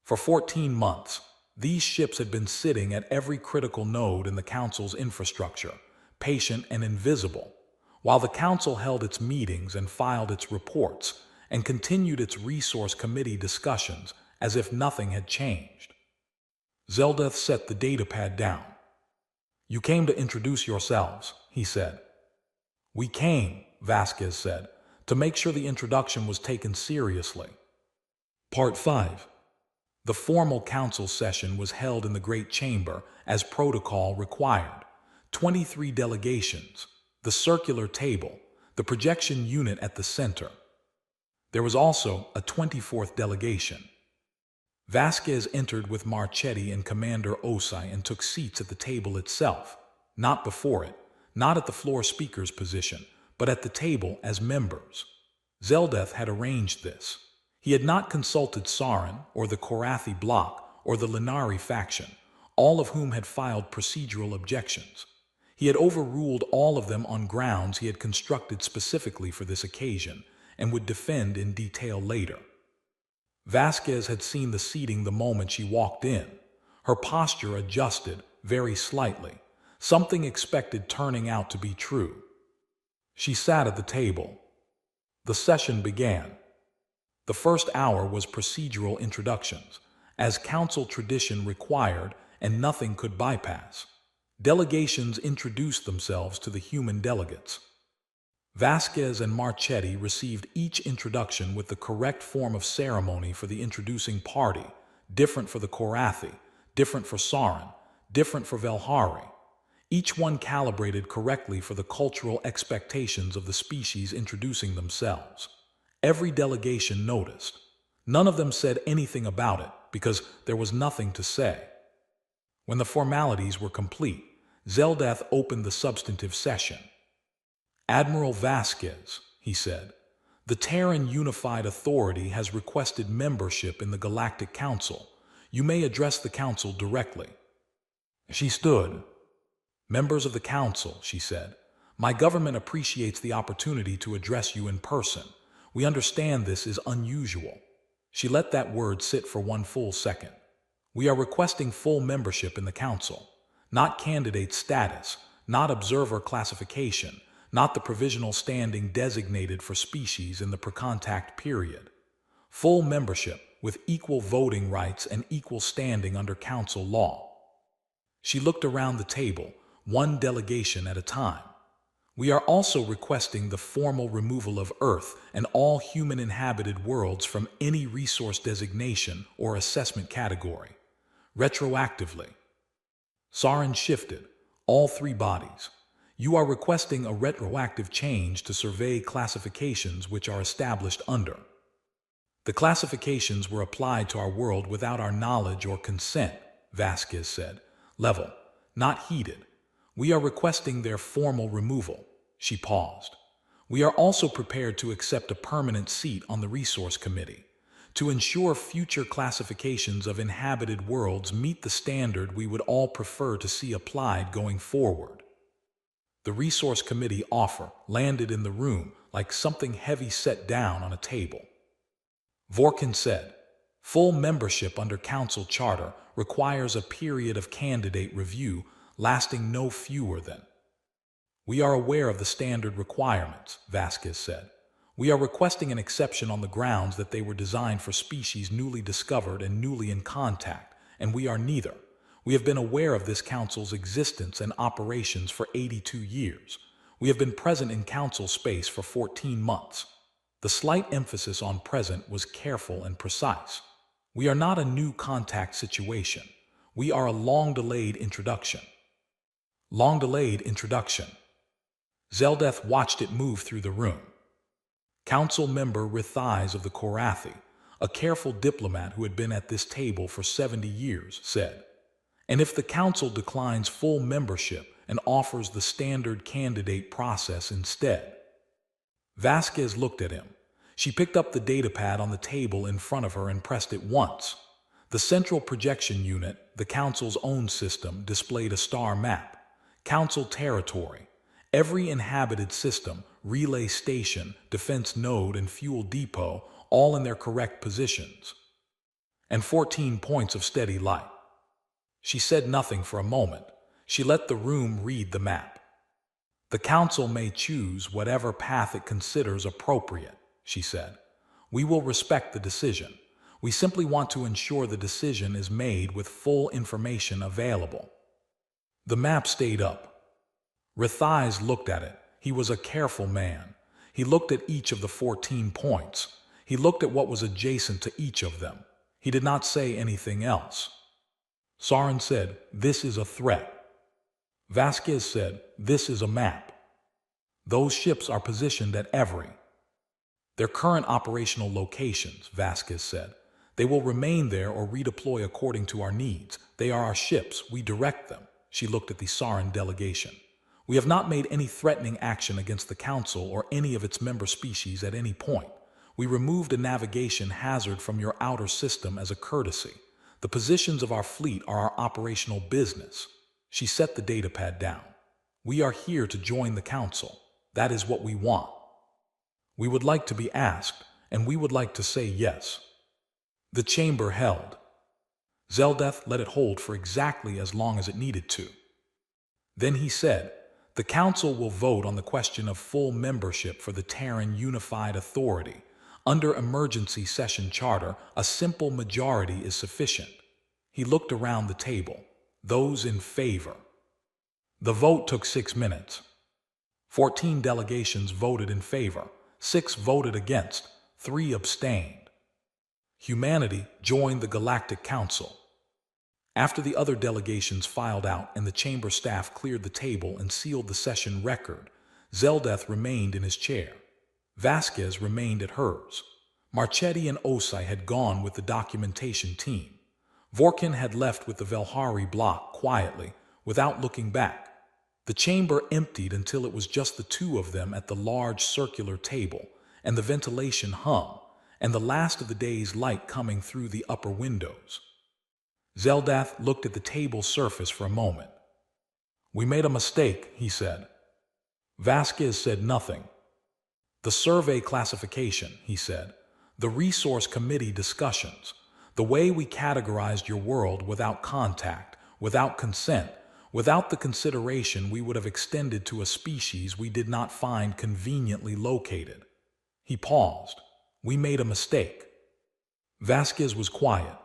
For 14 months, these ships had been sitting at every critical node in the Council's infrastructure, patient and invisible, while the Council held its meetings and filed its reports, and continued its resource committee discussions as if nothing had changed. Zeldeth set the datapad down. "You came to introduce yourselves," he said. "We came," Vasquez said, "to make sure the introduction was taken seriously." Part 5. The formal council session was held in the Great Chamber as protocol required. 23 delegations, the circular table, the projection unit at the center. There was also a 24th delegation. Vasquez entered with Marchetti and Commander Osai and took seats at the table itself, not before it, not at the floor speaker's position, but at the table as members. Zeldeth had arranged this. He had not consulted Sarin or the Korathi bloc or the Linari faction, all of whom had filed procedural objections. He had overruled all of them on grounds he had constructed specifically for this occasion and would defend in detail later. Vasquez had seen the seating the moment she walked in. Her posture adjusted very slightly, something expected turning out to be true. She sat at the table. The session began. The first hour was procedural introductions, as council tradition required and nothing could bypass. Delegations introduced themselves to the human delegates. Vasquez and Marchetti received each introduction with the correct form of ceremony for the introducing party, different for the Korathi, different for Sarin, different for Velhari. Each one calibrated correctly for the cultural expectations of the species introducing themselves. Every delegation noticed. None of them said anything about it because there was nothing to say. When the formalities were complete, Zeldeth opened the substantive session. "Admiral Vasquez," he said, "the Terran Unified Authority has requested membership in the Galactic Council. You may address the Council directly." She stood. "Members of the Council," she said, "my government appreciates the opportunity to address you in person. We understand this is unusual." She let that word sit for one full second. "We are requesting full membership in the Council, not candidate status, not observer classification, not the provisional standing designated for species in the precontact period. Full membership with equal voting rights and equal standing under Council law." She looked around the table, one delegation at a time. "We are also requesting the formal removal of Earth and all human-inhabited worlds from any resource designation or assessment category. Retroactively." Sarin shifted, all three bodies. "You are requesting a retroactive change to survey classifications which are established under." "The classifications were applied to our world without our knowledge or consent," Vasquez said. "Level, not heated. We are requesting their formal removal." She paused. "We are also prepared to accept a permanent seat on the Resource Committee to ensure future classifications of inhabited worlds meet the standard we would all prefer to see applied going forward." The Resource Committee offer landed in the room like something heavy set down on a table. Vorkin said, "Full membership under Council Charter requires a period of candidate review lasting no fewer than—" "We are aware of the standard requirements," Vasquez said. "We are requesting an exception on the grounds that they were designed for species newly discovered and newly in contact, and we are neither. We have been aware of this Council's existence and operations for 82 years. We have been present in Council space for 14 months. The slight emphasis on present was careful and precise. We are not a new contact situation. We are a long-delayed introduction." Long-delayed introduction. Zeldeth watched it move through the room. Council member Rithais of the Korathi, a careful diplomat who had been at this table for 70 years, said, "And if the Council declines full membership and offers the standard candidate process instead?" Vasquez looked at him. She picked up the datapad on the table in front of her and pressed it once. The central projection unit, the Council's own system, displayed a star map. Council territory. Every inhabited system, relay station, defense node, and fuel depot, all in their correct positions. And 14 points of steady light. She said nothing for a moment. She let the room read the map. "The Council may choose whatever path it considers appropriate," she said. We will respect the decision. We simply want to ensure the decision is made with full information available. The map stayed up. Rithais looked at it. He was a careful man. He looked at each of the 14 points. He looked at what was adjacent to each of them. He did not say anything else. Sarin said, "This is a threat." Vasquez said, "This is a map. Those ships are positioned at their current operational locations," Vasquez said. "They will remain there or redeploy according to our needs. They are our ships. We direct them." She looked at the Sarin delegation. "We have not made any threatening action against the Council or any of its member species at any point. We removed a navigation hazard from your outer system as a courtesy. The positions of our fleet are our operational business." She set the datapad down. "We are here to join the Council. That is what we want. We would like to be asked, and we would like to say yes." The chamber held. Zeldeth let it hold for exactly as long as it needed to. Then he said, "The Council will vote on the question of full membership for the Terran Unified Authority. Under Emergency Session Charter, a simple majority is sufficient." He looked around the table. Those in favor. The vote took 6 minutes. 14 delegations voted in favor, 6 voted against, 3 abstained. Humanity joined the Galactic Council. After the other delegations filed out and the chamber staff cleared the table and sealed the session record, Zeldeth remained in his chair. Vasquez remained at hers. Marchetti and Osai had gone with the documentation team. Vorkin had left with the Velhari block quietly, without looking back. The chamber emptied until it was just the two of them at the large circular table, and the ventilation hummed, and the last of the day's light coming through the upper windows. Zeldeth looked at the table surface for a moment. "We made a mistake," he said. Vasquez said nothing. "The survey classification," he said. "The resource committee discussions. The way we categorized your world without contact, without consent, without the consideration we would have extended to a species we did not find conveniently located." He paused. "We made a mistake." Vasquez was quiet.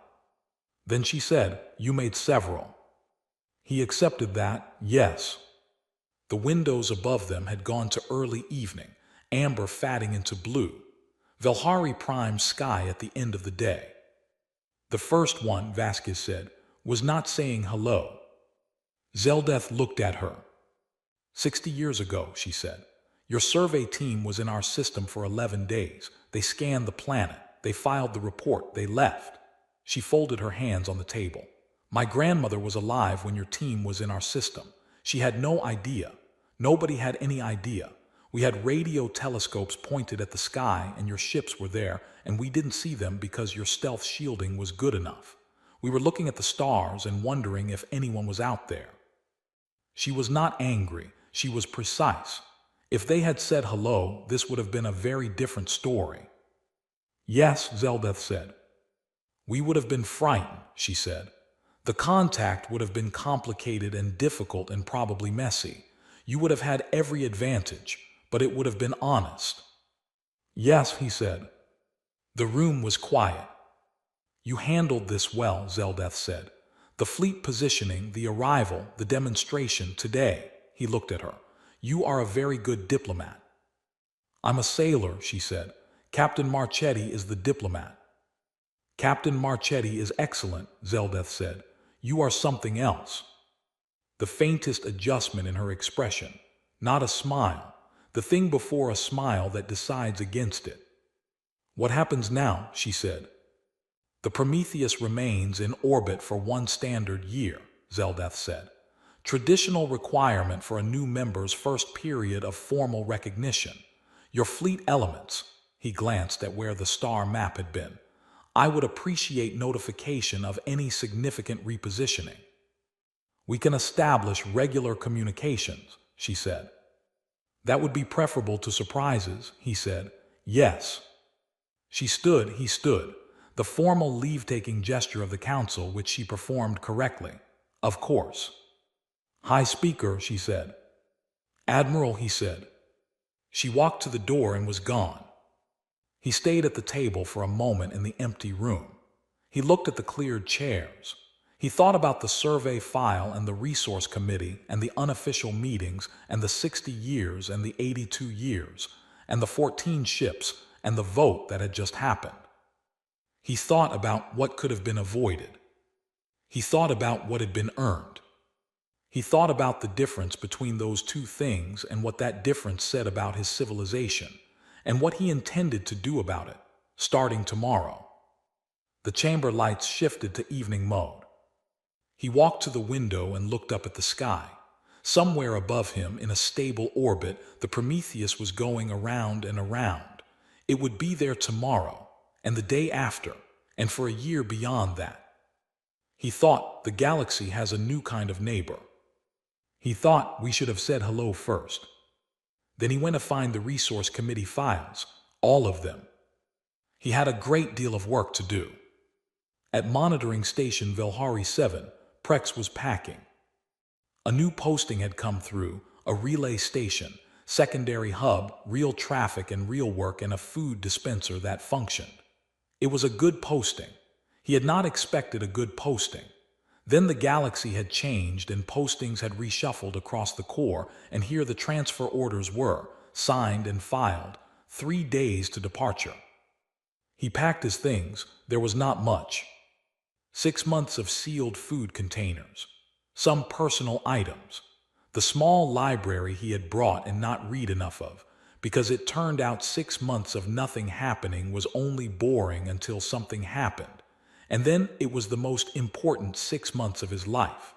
Then she said, "You made several." He accepted that, yes. The windows above them had gone to early evening, amber fatting into blue. Velhari Prime's sky at the end of the day. The first one, Vasquez said, was not saying hello. Zeldeth looked at her. 60 years ago, she said. Your survey team was in our system for 11 days. They scanned the planet. They filed the report. They left. She folded her hands on the table. My grandmother was alive when your team was in our system. She had no idea. Nobody had any idea. We had radio telescopes pointed at the sky and your ships were there, and we didn't see them because your stealth shielding was good enough. We were looking at the stars and wondering if anyone was out there. She was not angry. She was precise. If they had said hello, this would have been a very different story. Yes, Zeldeth said. We would have been frightened, she said. The contact would have been complicated and difficult and probably messy. You would have had every advantage, but it would have been honest. Yes, he said. The room was quiet. You handled this well, Zeldeth said. The fleet positioning, the arrival, the demonstration today. He looked at her. You are a very good diplomat. I'm a sailor, she said. Captain Marchetti is the diplomat. Captain Marchetti is excellent, Zeldeth said. You are something else. The faintest adjustment in her expression. Not a smile. The thing before a smile that decides against it. What happens now, she said. The Prometheus remains in orbit for 1 standard year, Zeldeth said. Traditional requirement for a new member's first period of formal recognition. Your fleet elements, he glanced at where the star map had been. I would appreciate notification of any significant repositioning. We can establish regular communications, she said. That would be preferable to surprises, he said. Yes. She stood, he stood, the formal leave-taking gesture of the council which she performed correctly. Of course. High Speaker, she said. Admiral, he said. She walked to the door and was gone. He stayed at the table for a moment in the empty room. He looked at the cleared chairs. He thought about the survey file and the resource committee and the unofficial meetings and the 60 years and the 82 years and the 14 ships and the vote that had just happened. He thought about what could have been avoided. He thought about what had been earned. He thought about the difference between those two things and what that difference said about his civilization and what he intended to do about it, starting tomorrow. The chamber lights shifted to evening mode. He walked to the window and looked up at the sky. Somewhere above him, in a stable orbit, the Prometheus was going around and around. It would be there tomorrow, and the day after, and for a year beyond that. He thought, the galaxy has a new kind of neighbor. He thought we should have said hello first. Then he went to find the resource committee files, all of them. He had a great deal of work to do. At monitoring station Velhari 7, Prex was packing. A new posting had come through, a relay station, secondary hub, real traffic and real work, and a food dispenser that functioned. It was a good posting. He had not expected a good posting. Then the galaxy had changed and postings had reshuffled across the core, and here the transfer orders were, signed and filed, 3 days to departure. He packed his things. There was not much. 6 months of sealed food containers, some personal items, the small library he had brought and not read enough of, because it turned out 6 months of nothing happening was only boring until something happened, and then it was the most important 6 months of his life.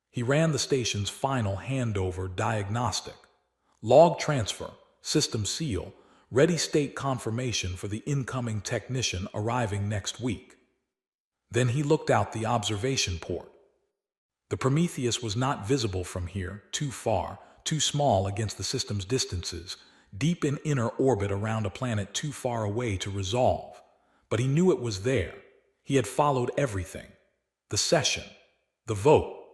He ran the station's final handover diagnostic, log transfer, system seal, ready state confirmation for the incoming technician arriving next week. Then he looked out the observation port. The Prometheus was not visible from here, too far, too small against the system's distances, deep in inner orbit around a planet too far away to resolve. But he knew it was there. He had followed everything. The session, the vote,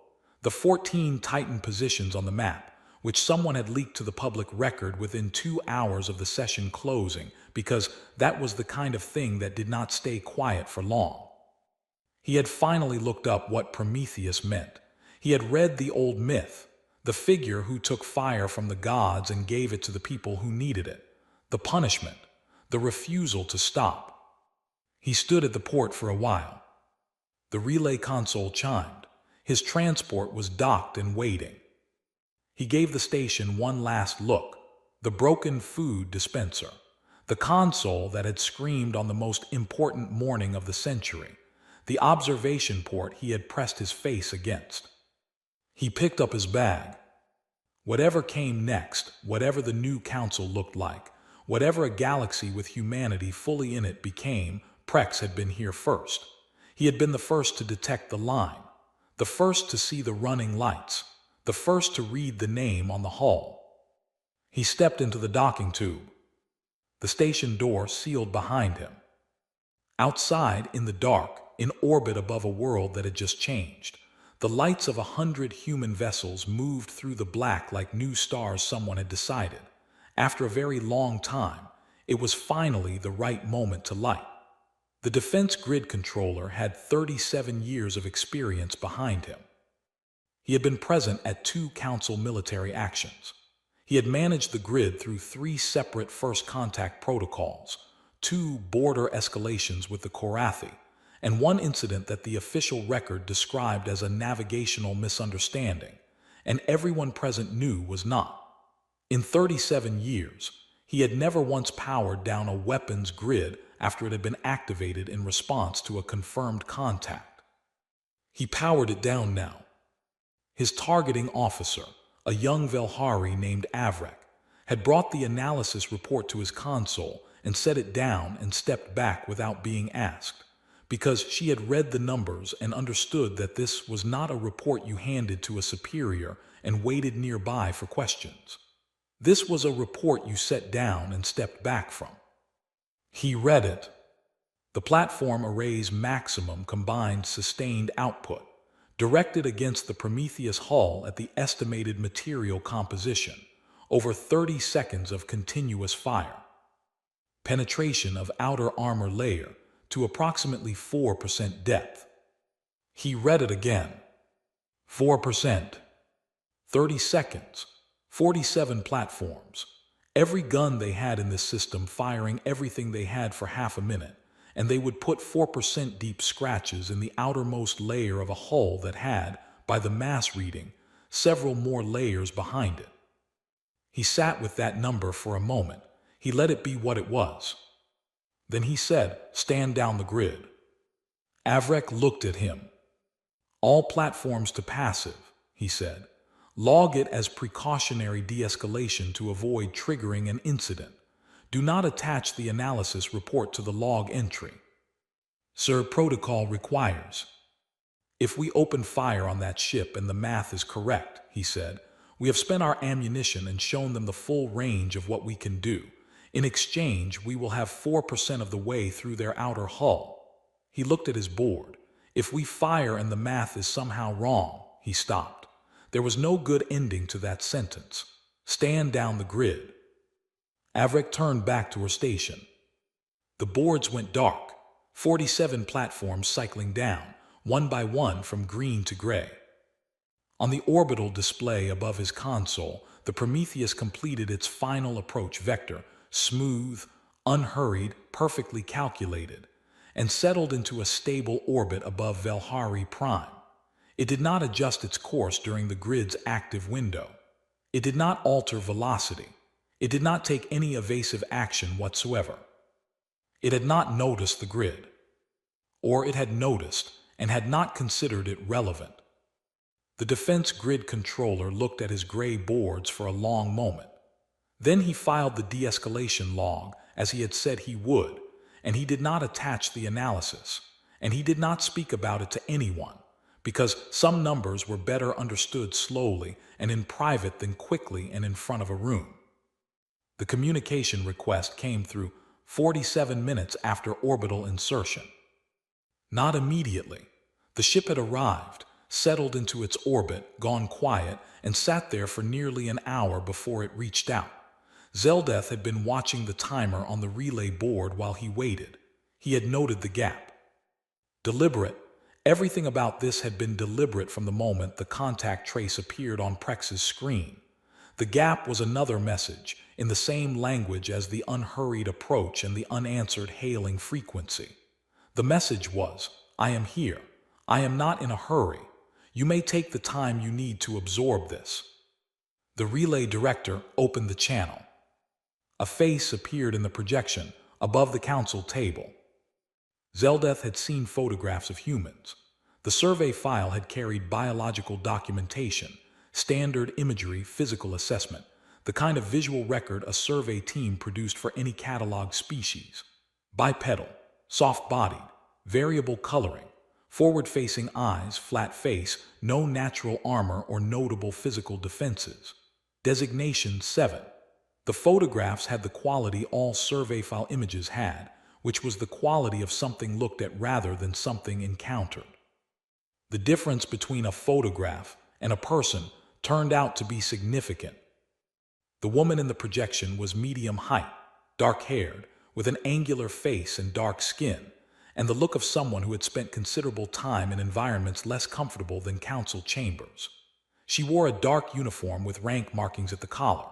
the 14 Titan positions on the map, which someone had leaked to the public record within 2 hours of the session closing, because that was the kind of thing that did not stay quiet for long. He had finally looked up what Prometheus meant. He had read the old myth, the figure who took fire from the gods and gave it to the people who needed it, the punishment, the refusal to stop. He stood at the port for a while. The relay console chimed. His transport was docked and waiting. He gave the station one last look, the broken food dispenser, the console that had screamed on the most important morning of the century, the observation port he had pressed his face against. He picked up his bag. Whatever came next, whatever the new council looked like, whatever a galaxy with humanity fully in it became, Prex had been here first. He had been the first to detect the line, the first to see the running lights, the first to read the name on the hull. He stepped into the docking tube. The station door sealed behind him. Outside, in the dark, in orbit above a world that had just changed, the lights of 100 human vessels moved through the black like new stars someone had decided. After a very long time, it was finally the right moment to light. The defense grid controller had 37 years of experience behind him. He had been present at 2 council military actions. He had managed the grid through 3 separate first contact protocols, 2 border escalations with the Korathi, and 1 incident that the official record described as a navigational misunderstanding, and everyone present knew was not. In 37 years, he had never once powered down a weapons grid after it had been activated in response to a confirmed contact. He powered it down now. His targeting officer, a young Velhari named Avrek, had brought the analysis report to his console and set it down and stepped back without being asked, because she had read the numbers and understood that this was not a report you handed to a superior and waited nearby for questions. This was a report you set down and stepped back from. He read it. The platform array's maximum combined sustained output, directed against the Prometheus hull at the estimated material composition, over 30 seconds of continuous fire. penetration of outer armor layer to approximately 4% depth. He read it again. 4%. 30 seconds. 47 platforms. Every gun they had in this system firing everything they had for half a minute, and they would put 4% deep scratches in the outermost layer of a hull that had, by the mass reading, several more layers behind it. He sat with that number for a moment. He let it be what it was. Then he said, "Stand down the grid." Avrek looked at him. "All platforms to passive," he said. "Log it as precautionary de-escalation to avoid triggering an incident. Do not attach the analysis report to the log entry. Sir, protocol requires. If we open fire on that ship and the math is correct," he said, "we have spent our ammunition and shown them the full range of what we can do. In exchange, we will have 4% of the way through their outer hull." He looked at his board. "If we fire and the math is somehow wrong," he stopped. There was no good ending to that sentence. "Stand down the grid." Avrek turned back to her station. The boards went dark, 47 platforms cycling down, one by one from green to gray. On the orbital display above his console, the Prometheus completed its final approach vector, smooth, unhurried, perfectly calculated, and settled into a stable orbit above Velhari Prime. It did not adjust its course during the grid's active window. It did not alter velocity. It did not take any evasive action whatsoever. It had not noticed the grid. Or it had noticed and had not considered it relevant. The defense grid controller looked at his gray boards for a long moment. Then he filed the de-escalation log, as he had said he would, and he did not attach the analysis, and he did not speak about it to anyone, because some numbers were better understood slowly and in private than quickly and in front of a room. The communication request came through 47 minutes after orbital insertion. Not immediately. The ship had arrived, settled into its orbit, gone quiet, and sat there for nearly an hour before it reached out. Zeldeth had been watching the timer on the relay board while he waited. He had noted the gap. Deliberate. Everything about this had been deliberate from the moment the contact trace appeared on Prex's screen. The gap was another message, in the same language as the unhurried approach and the unanswered hailing frequency. The message was, "I am here. I am not in a hurry. You may take the time you need to absorb this." The relay director opened the channel. A face appeared in the projection above the council table. Zeldeth had seen photographs of humans. The survey file had carried biological documentation, standard imagery, physical assessment, the kind of visual record a survey team produced for any catalog species. Bipedal, soft-bodied, variable coloring, forward-facing eyes, flat face, no natural armor or notable physical defenses. Designation 7. The photographs had the quality all survey file images had, which was the quality of something looked at rather than something encountered. The difference between a photograph and a person turned out to be significant. The woman in the projection was medium height, dark-haired, with an angular face and dark skin, and the look of someone who had spent considerable time in environments less comfortable than council chambers. She wore a dark uniform with rank markings at the collar.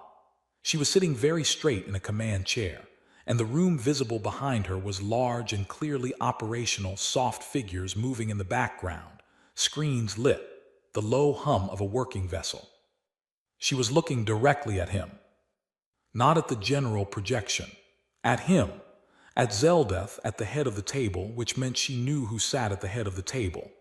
She was sitting very straight in a command chair, and the room visible behind her was large and clearly operational, soft figures moving in the background, screens lit, the low hum of a working vessel. She was looking directly at him. Not at the general projection. At him. At Zeldeth at the head of the table, which meant she knew who sat at the head of the table.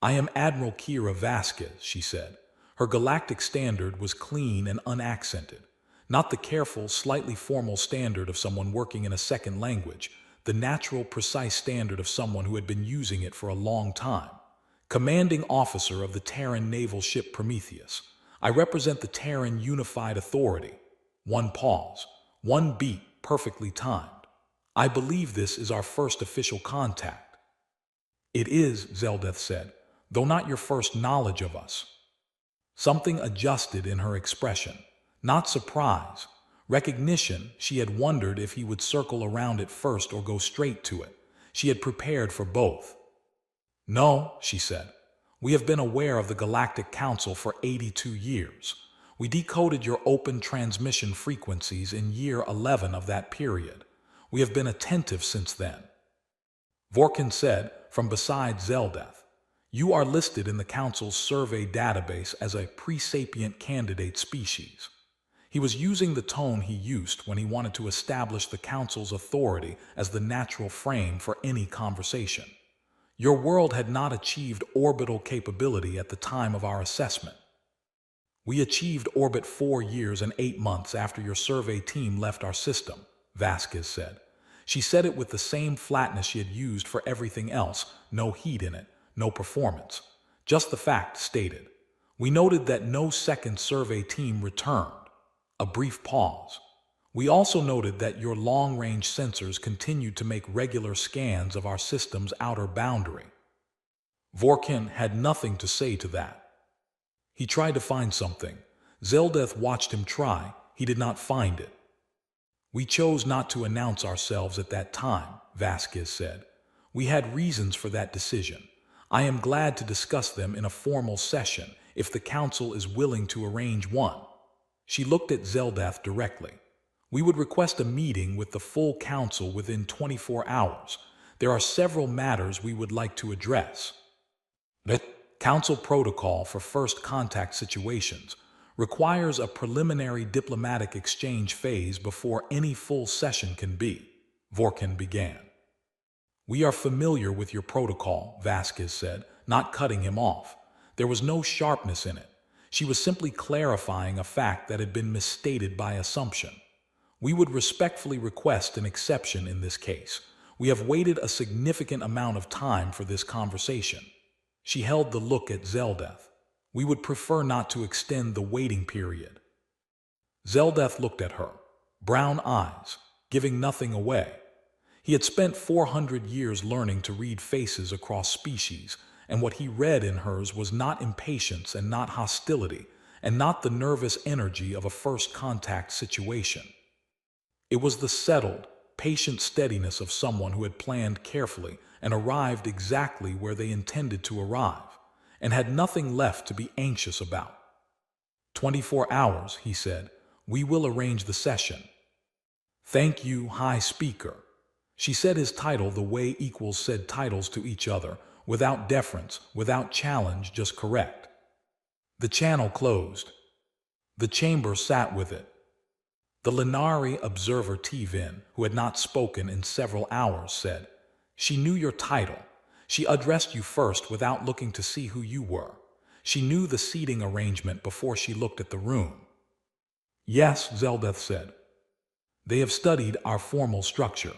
"I am Admiral Kira Vasquez," she said. Her galactic standard was clean and unaccented. Not the careful, slightly formal standard of someone working in a second language, the natural, precise standard of someone who had been using it for a long time. "Commanding officer of the Terran naval ship Prometheus. I represent the Terran Unified Authority." One pause. One beat, perfectly timed. "I believe this is our first official contact." "It is," Zeldeth said, "though not your first knowledge of us." Something adjusted in her expression. Not surprise. Recognition, she had wondered if he would circle around it first or go straight to it. She had prepared for both. No, she said. We have been aware of the Galactic Council for 82 years. We decoded your open transmission frequencies in year 11 of that period. We have been attentive since then. Vorkin said, from beside Zeldeth, you are listed in the Council's survey database as a pre-sapient candidate species. He was using the tone he used when he wanted to establish the Council's authority as the natural frame for any conversation. Your world had not achieved orbital capability at the time of our assessment. We achieved orbit 4 years and 8 months after your survey team left our system, Vasquez said. She said it with the same flatness she had used for everything else, no heat in it, no performance. Just the fact stated. We noted that no second survey team returned. A brief pause. We also noted that your long-range sensors continued to make regular scans of our system's outer boundary. Vorkin had nothing to say to that. He tried to find something. Zeldeth watched him try. He did not find it. We chose not to announce ourselves at that time, Vasquez said. We had reasons for that decision. I am glad to discuss them in a formal session if the Council is willing to arrange one. She looked at Zeldeth directly. We would request a meeting with the full Council within 24 hours. There are several matters we would like to address. The Council protocol for first contact situations requires a preliminary diplomatic exchange phase before any full session can be, Vorkin began. We are familiar with your protocol, Vasquez said, not cutting him off. There was no sharpness in it. She was simply clarifying a fact that had been misstated by assumption. We would respectfully request an exception in this case. We have waited a significant amount of time for this conversation. She held the look at Zeldeth. We would prefer not to extend the waiting period. Zeldeth looked at her, brown eyes, giving nothing away. He had spent 400 years learning to read faces across species, and what he read in hers was not impatience and not hostility, and not the nervous energy of a first contact situation. It was the settled, patient steadiness of someone who had planned carefully and arrived exactly where they intended to arrive, and had nothing left to be anxious about. 24 hours, he said. We will arrange the session. Thank you, High Speaker. She said his title the way equals said titles to each other, without deference, without challenge, just correct. The channel closed. The chamber sat with it. The Lenari observer Tvin, who had not spoken in several hours, said, She knew your title. She addressed you first without looking to see who you were. She knew the seating arrangement before she looked at the room. Yes, Zeldeth said. They have studied our formal structure.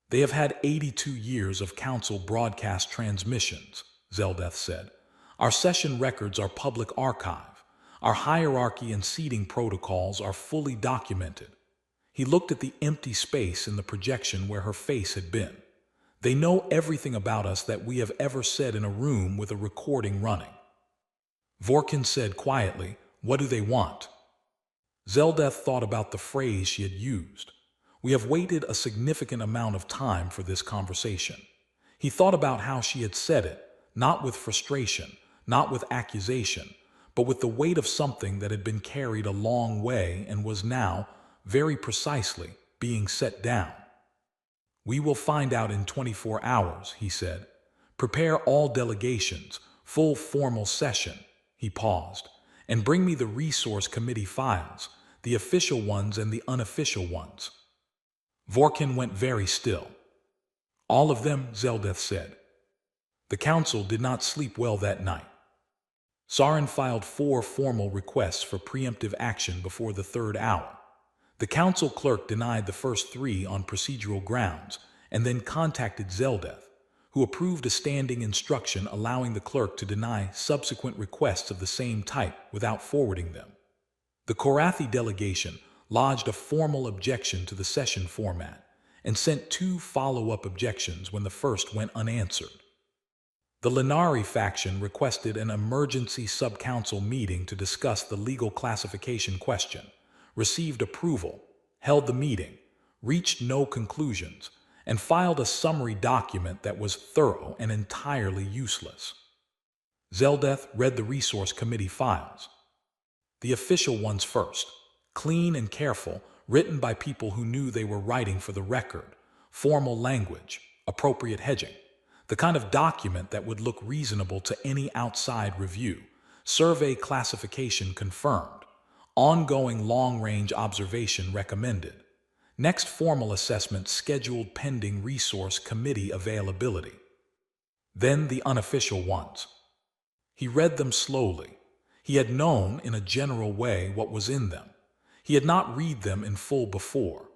They have had 82 years of Council broadcast transmissions, Zeldeth said. Our session records are public archive. Our hierarchy and seating protocols are fully documented. He looked at the empty space in the projection where her face had been. They know everything about us that we have ever said in a room with a recording running. Vorkin said quietly, What do they want? Zeldeth thought about the phrase she had used. We have waited a significant amount of time for this conversation. He thought about how she had said it, not with frustration, not with accusation, but with the weight of something that had been carried a long way and was now, very precisely, being set down. We will find out in 24 hours, he said. Prepare all delegations, full formal session, he paused, and bring me the resource committee files, the official ones and the unofficial ones. Vorkin went very still. All of them, Zeldeth said. The Council did not sleep well that night. Sarin filed 4 formal requests for preemptive action before the 3rd hour. The Council clerk denied the first 3 on procedural grounds and then contacted Zeldeth, who approved a standing instruction allowing the clerk to deny subsequent requests of the same type without forwarding them. The Korathi delegation lodged a formal objection to the session format and sent 2 follow-up objections when the first went unanswered. The Lenari faction requested an emergency sub-council meeting to discuss the legal classification question, received approval, held the meeting, reached no conclusions, and filed a summary document that was thorough and entirely useless. Zeldeth read the Resource Committee files. The official ones first, clean and careful, written by people who knew they were writing for the record, formal language, appropriate hedging, the kind of document that would look reasonable to any outside review, survey classification confirmed, ongoing long-range observation recommended, next formal assessment scheduled pending Resource Committee availability. Then the unofficial ones. He read them slowly. He had known in a general way what was in them. He had not read them in full before.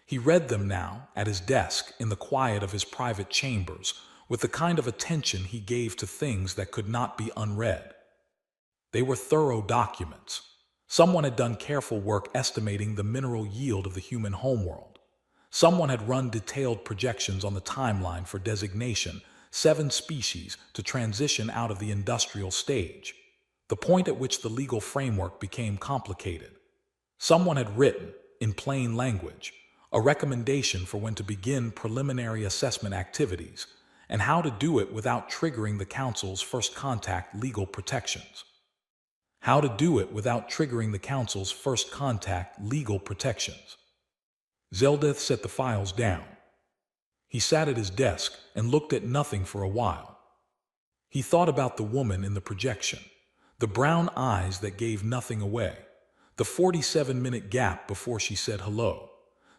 He read them now at his desk in the quiet of his private chambers with the kind of attention he gave to things that could not be unread. They were thorough documents. Someone had done careful work estimating the mineral yield of the human homeworld. Someone had run detailed projections on the timeline for designation 7 species to transition out of the industrial stage, the point at which the legal framework became complicated. Someone had written, in plain language, a recommendation for when to begin preliminary assessment activities and how to do it without triggering the Council's first contact legal protections. How to do it without triggering the Council's first contact legal protections. Zeldeth set the files down. He sat at his desk and looked at nothing for a while. He thought about the woman in the projection, the brown eyes that gave nothing away, the 47-minute gap before she said hello,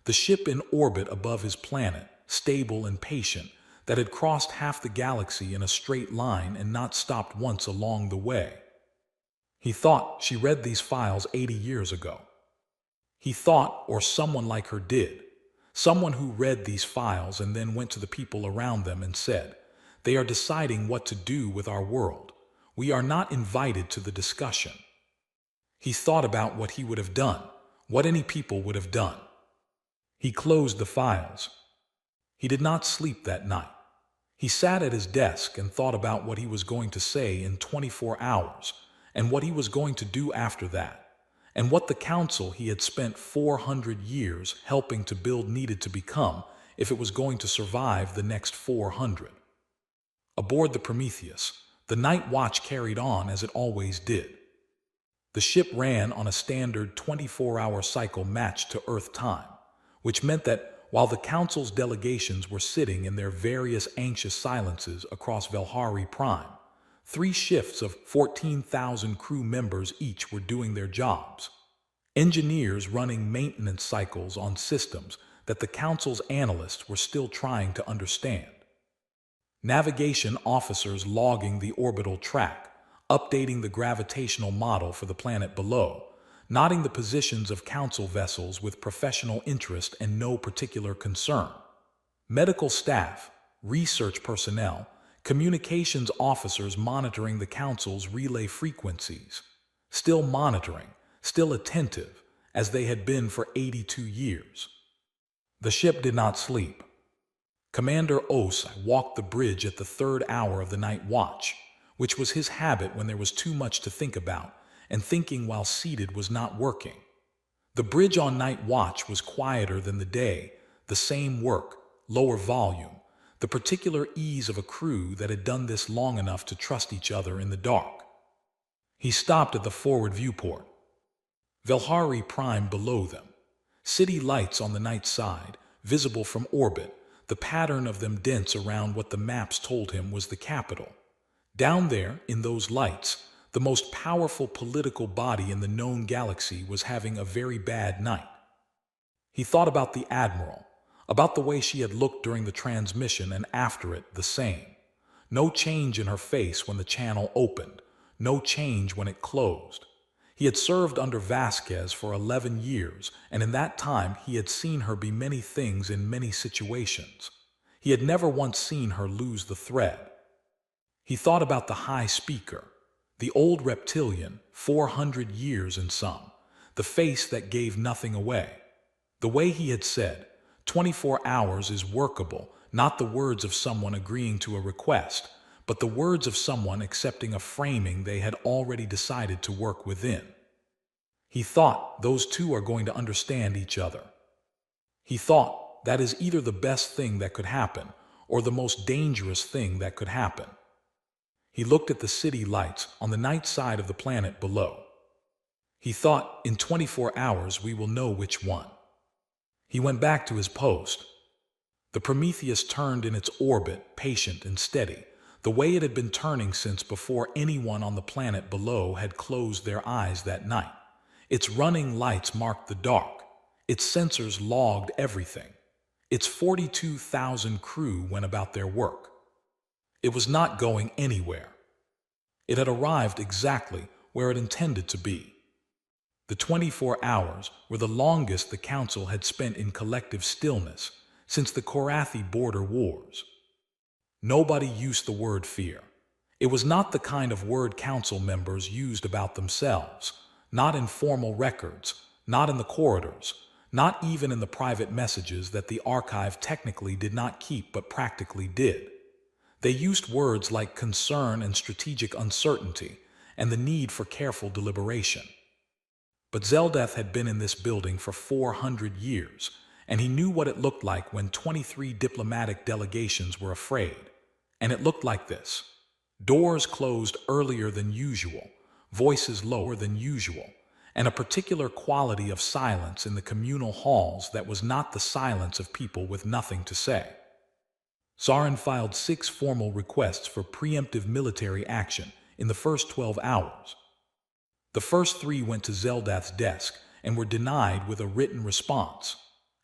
the ship in orbit above his planet, stable and patient, that had crossed half the galaxy in a straight line and not stopped once along the way. He thought she read these files 80 years ago. He thought, or someone like her did, someone who read these files and then went to the people around them and said, "They are deciding what to do with our world. We are not invited to the discussion." He thought about what he would have done, what any people would have done. He closed the files. He did not sleep that night. He sat at his desk and thought about what he was going to say in 24 hours and what he was going to do after that, and what the Council he had spent 400 years helping to build needed to become if it was going to survive the next 400. Aboard the Prometheus, the night watch carried on as it always did. The ship ran on a standard 24-hour cycle matched to Earth time, which meant that while the Council's delegations were sitting in their various anxious silences across Velhari Prime, 3 shifts of 14,000 crew members each were doing their jobs. Engineers running maintenance cycles on systems that the Council's analysts were still trying to understand. Navigation officers logging the orbital track, updating the gravitational model for the planet below, noting the positions of Council vessels with professional interest and no particular concern. Medical staff, research personnel, communications officers monitoring the Council's relay frequencies, still monitoring, still attentive, as they had been for 82 years. The ship did not sleep. Commander Osai walked the bridge at the 3rd hour of the night watch, which was his habit when there was too much to think about, and thinking while seated was not working. The bridge on night watch was quieter than the day, the same work, lower volume, the particular ease of a crew that had done this long enough to trust each other in the dark. He stopped at the forward viewport. Velhari Prime below them. City lights on the night side, visible from orbit, the pattern of them dense around what the maps told him was the capital. Down there, in those lights, the most powerful political body in the known galaxy was having a very bad night. He thought about the Admiral, about the way she had looked during the transmission and after it the same. No change in her face when the channel opened, no change when it closed. He had served under Vasquez for 11 years, and in that time he had seen her be many things in many situations. He had never once seen her lose the thread. He thought about the High Speaker, the old reptilian, 400 years and some, the face that gave nothing away. The way he had said, 24 hours is workable, not the words of someone agreeing to a request, but the words of someone accepting a framing they had already decided to work within. He thought those two are going to understand each other. He thought that is either the best thing that could happen or the most dangerous thing that could happen. He looked at the city lights on the night side of the planet below. He thought, in 24 hours we will know which one. He went back to his post. The Prometheus turned in its orbit, patient and steady, the way it had been turning since before anyone on the planet below had closed their eyes that night. Its running lights marked the dark. Its sensors logged everything. Its 42,000 crew went about their work. It was not going anywhere. It had arrived exactly where it intended to be. The 24 hours were the longest the Council had spent in collective stillness since the Korathi border wars. Nobody used the word fear. It was not the kind of word Council members used about themselves, not in formal records, not in the corridors, not even in the private messages that the archive technically did not keep but practically did. They used words like concern and strategic uncertainty and the need for careful deliberation. But Zeldeth had been in this building for 400 years, and he knew what it looked like when 23 diplomatic delegations were afraid. And it looked like this. Doors closed earlier than usual, voices lower than usual, and a particular quality of silence in the communal halls that was not the silence of people with nothing to say. Sarin filed 6 formal requests for preemptive military action in the first 12 hours. The first 3 went to Zeldeth's desk and were denied with a written response.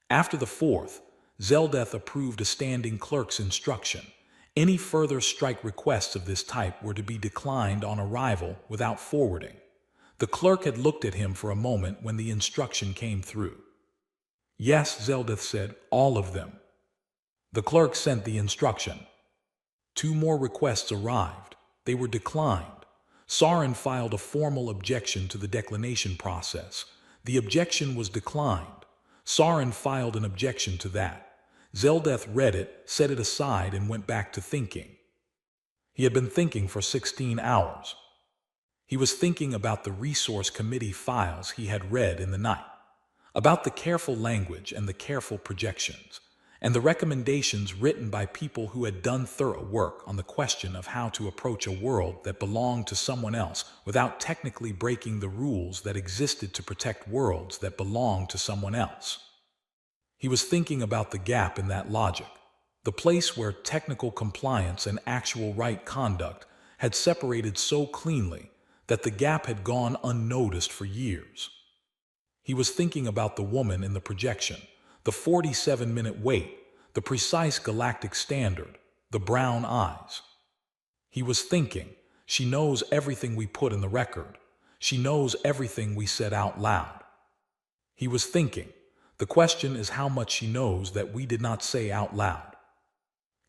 After the 4th, Zeldeth approved a standing clerk's instruction. Any further strike requests of this type were to be declined on arrival without forwarding. The clerk had looked at him for a moment when the instruction came through. Yes, Zeldeth said, all of them. The clerk sent the instruction. 2 more requests arrived. They were declined. Sarin filed a formal objection to the declination process. The objection was declined. Sarin filed an objection to that. Zeldeth read it, set it aside, and went back to thinking. He had been thinking for 16 hours. He was thinking about the resource committee files he had read in the night, about the careful language and the careful projections, and the recommendations written by people who had done thorough work on the question of how to approach a world that belonged to someone else without technically breaking the rules that existed to protect worlds that belonged to someone else. He was thinking about the gap in that logic, the place where technical compliance and actual right conduct had separated so cleanly that the gap had gone unnoticed for years. He was thinking about the woman in the projection, the 47-minute wait, the precise galactic standard, the brown eyes. He was thinking, she knows everything we put in the record. She knows everything we said out loud. He was thinking, the question is how much she knows that we did not say out loud.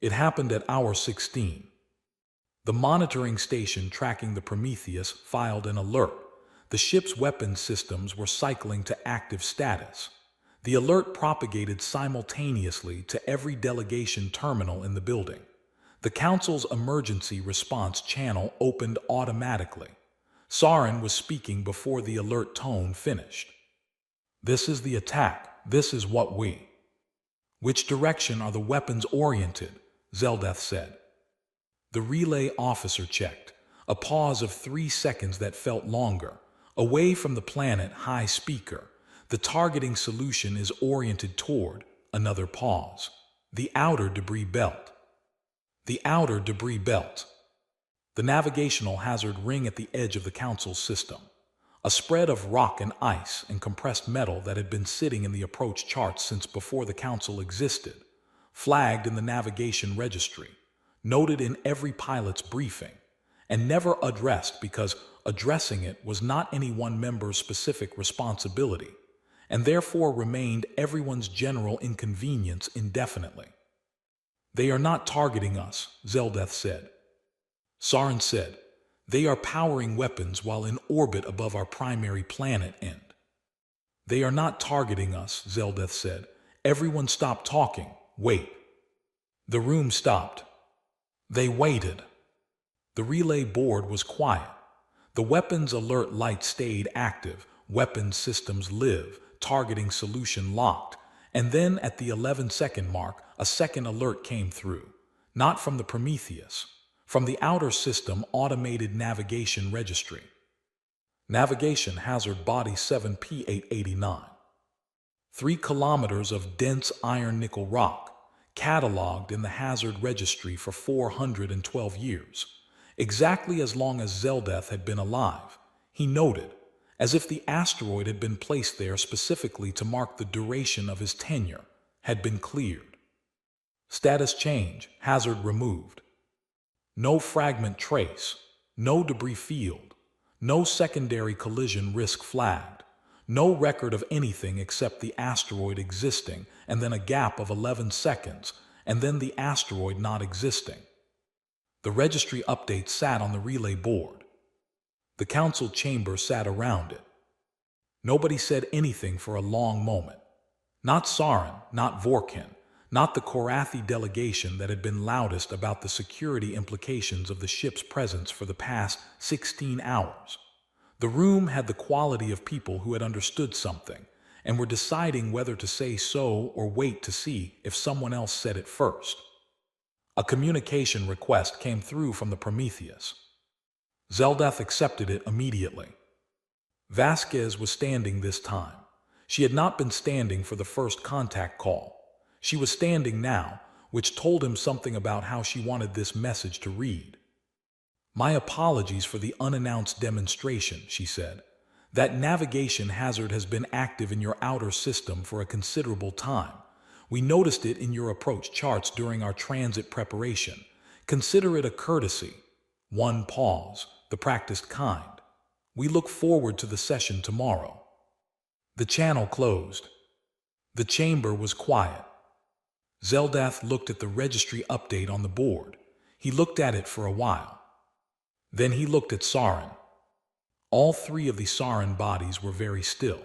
It happened at hour 16. The monitoring station tracking the Prometheus filed an alert. The ship's weapons systems were cycling to active status. The alert propagated simultaneously to every delegation terminal in the building. The Council's emergency response channel opened automatically. Sarin was speaking before the alert tone finished. This is the attack. This is what we. Which direction are the weapons oriented? Zeldeth said. The relay officer checked. A pause of 3 seconds that felt longer. Away from the planet high speaker. The targeting solution is oriented toward. Another pause. The outer debris belt. The outer debris belt. The navigational hazard ring at the edge of the Council's system. A spread of rock and ice and compressed metal that had been sitting in the approach charts since before the Council existed. Flagged in the navigation registry. Noted in every pilot's briefing. And never addressed because addressing it was not any one member's specific responsibility, and therefore remained everyone's general inconvenience indefinitely. They are not targeting us, Zeldeth said. Sarin said, they are powering weapons while in orbit above our primary planet end. They are not targeting us, Zeldeth said. Everyone stop talking. Wait. The room stopped. They waited. The relay board was quiet. The weapons alert light stayed active, weapon systems live, targeting solution locked. And then at the 11-second mark, a second alert came through. Not from the Prometheus, from the Outer System Automated Navigation Registry. Navigation Hazard Body 7P889. 3 kilometers of dense iron-nickel rock, cataloged in the hazard registry for 412 years, exactly as long as Zeldeth had been alive, he noted, as if the asteroid had been placed there specifically to mark the duration of his tenure, had been cleared. Status change, hazard removed. No fragment trace, no debris field, no secondary collision risk flagged, no record of anything except the asteroid existing, and then a gap of 11 seconds, and then the asteroid not existing. The registry update sat on the relay board. The council chamber sat around it. Nobody said anything for a long moment. Not Sarin, not Vorkin, not the Korathi delegation that had been loudest about the security implications of the ship's presence for the past 16 hours. The room had the quality of people who had understood something and were deciding whether to say so or wait to see if someone else said it first. A communication request came through from the Prometheus. Zeldeth accepted it immediately. Vasquez was standing this time. She had not been standing for the first contact call. She was standing now, which told him something about how she wanted this message to read. My apologies for the unannounced demonstration, she said. That navigation hazard has been active in your outer system for a considerable time. We noticed it in your approach charts during our transit preparation. Consider it a courtesy. One pause, the practiced kind. We look forward to the session tomorrow. The channel closed. The chamber was quiet. Zeldeth looked at the registry update on the board. He looked at it for a while. Then he looked at Sarin. All 3 of the Sarin bodies were very still.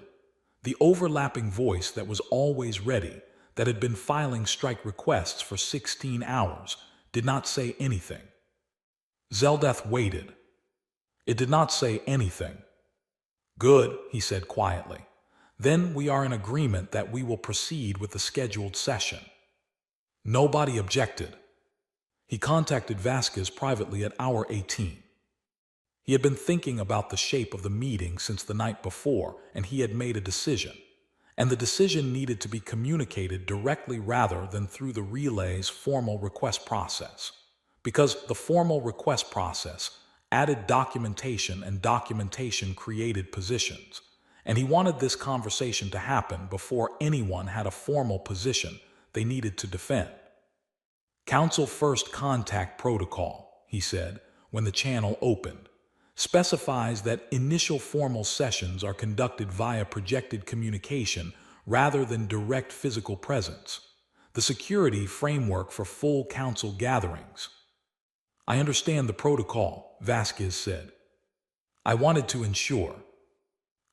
The overlapping voice that was always ready, that had been filing strike requests for 16 hours, did not say anything. Zeldeth waited. It did not say anything. Good, he said quietly. Then we are in agreement that we will proceed with the scheduled session. Nobody objected. He contacted Vasquez privately at hour 18. He had been thinking about the shape of the meeting since the night before, and he had made a decision. And the decision needed to be communicated directly rather than through the relay's formal request process. Because the formal request process added documentation and documentation created positions. And he wanted this conversation to happen before anyone had a formal position they needed to defend. Council First Contact Protocol, he said, when the channel opened, specifies that initial formal sessions are conducted via projected communication rather than direct physical presence. The security framework for full council gatherings. I understand the protocol, Vasquez said. I wanted to ensure.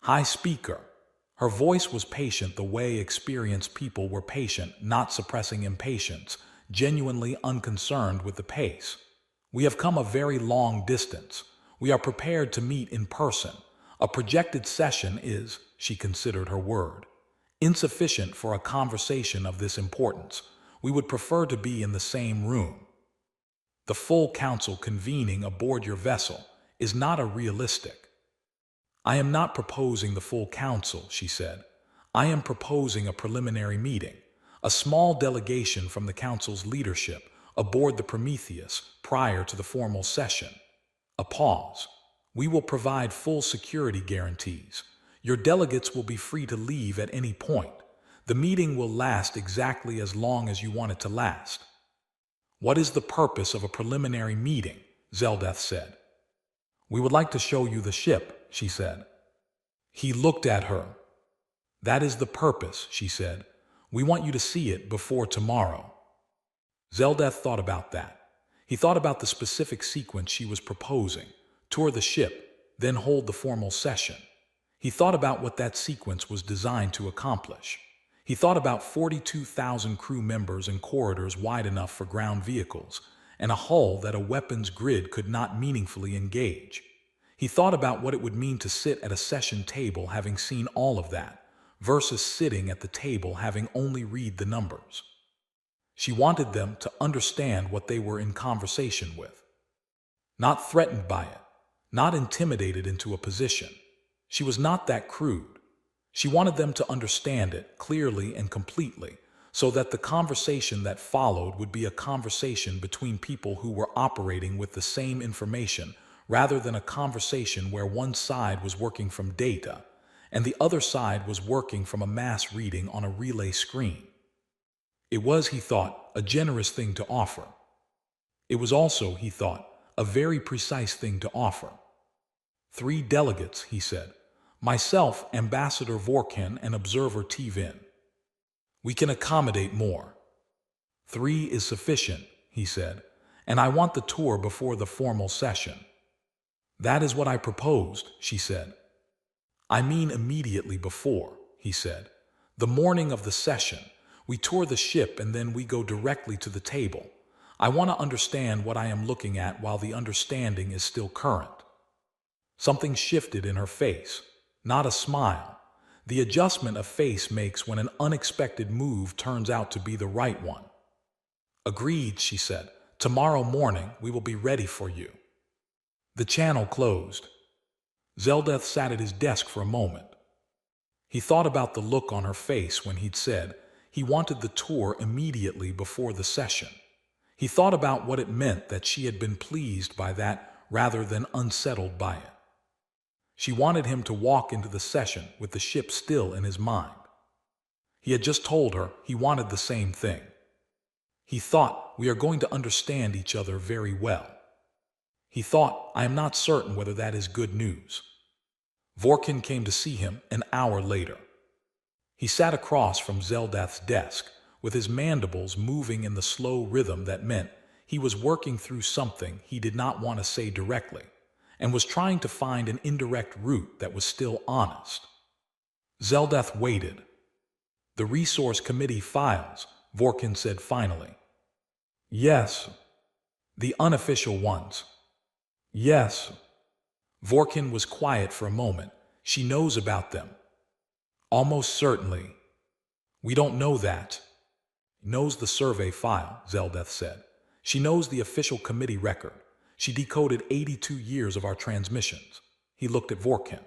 High Speaker. Her voice was patient the way experienced people were patient, not suppressing impatience, genuinely unconcerned with the pace. We have come a very long distance. We are prepared to meet in person. A projected session is, she considered her word, insufficient for a conversation of this importance. We would prefer to be in the same room. The full council convening aboard your vessel is not a realistic. I am not proposing the full council, she said. I am proposing a preliminary meeting, a small delegation from the council's leadership aboard the Prometheus prior to the formal session. A pause. We will provide full security guarantees. Your delegates will be free to leave at any point. The meeting will last exactly as long as you want it to last. What is the purpose of a preliminary meeting? Zeldeth said. We would like to show you the ship, she said. He looked at her. That is the purpose, she said. We want you to see it before tomorrow. Zeldeth thought about that. He thought about the specific sequence she was proposing, tour the ship, then hold the formal session. He thought about what that sequence was designed to accomplish. He thought about 42,000 crew members and corridors wide enough for ground vehicles, and a hull that a weapons grid could not meaningfully engage. He thought about what it would mean to sit at a session table having seen all of that, versus sitting at the table having only read the numbers. She wanted them to understand what they were in conversation with. Not threatened by it, not intimidated into a position. She was not that crude. She wanted them to understand it clearly and completely, so that the conversation that followed would be a conversation between people who were operating with the same information, rather than a conversation where one side was working from data and the other side was working from a mass reading on a relay screen. It was, he thought, a generous thing to offer. It was also, he thought, a very precise thing to offer. 3 delegates, he said. Myself, Ambassador Vorkin, and Observer Tvin. We can accommodate more. 3 is sufficient, he said, and I want the tour before the formal session. That is what I proposed, she said. I mean immediately before, he said. The morning of the session, we tour the ship and then we go directly to the table. I want to understand what I am looking at while the understanding is still current. Something shifted in her face, not a smile. The adjustment a face makes when an unexpected move turns out to be the right one. Agreed, she said. Tomorrow morning we will be ready for you. The channel closed. Zeldeth sat at his desk for a moment. He thought about the look on her face when he'd said he wanted the tour immediately before the session. He thought about what it meant that she had been pleased by that rather than unsettled by it. She wanted him to walk into the session with the ship still in his mind. He had just told her he wanted the same thing. He thought, we are going to understand each other very well. He thought, I am not certain whether that is good news. Vorkin came to see him an hour later. He sat across from Zeldeth's desk, with his mandibles moving in the slow rhythm that meant he was working through something he did not want to say directly, and was trying to find an indirect route that was still honest. Zeldeth waited. The Resource Committee files, Vorkin said finally. Yes. The unofficial ones. Yes. Vorkin was quiet for a moment. She knows about them. Almost certainly. We don't know that. Knows the survey file, Zeldeth said. She knows the official committee record. She decoded 82 years of our transmissions. He looked at Vorkin.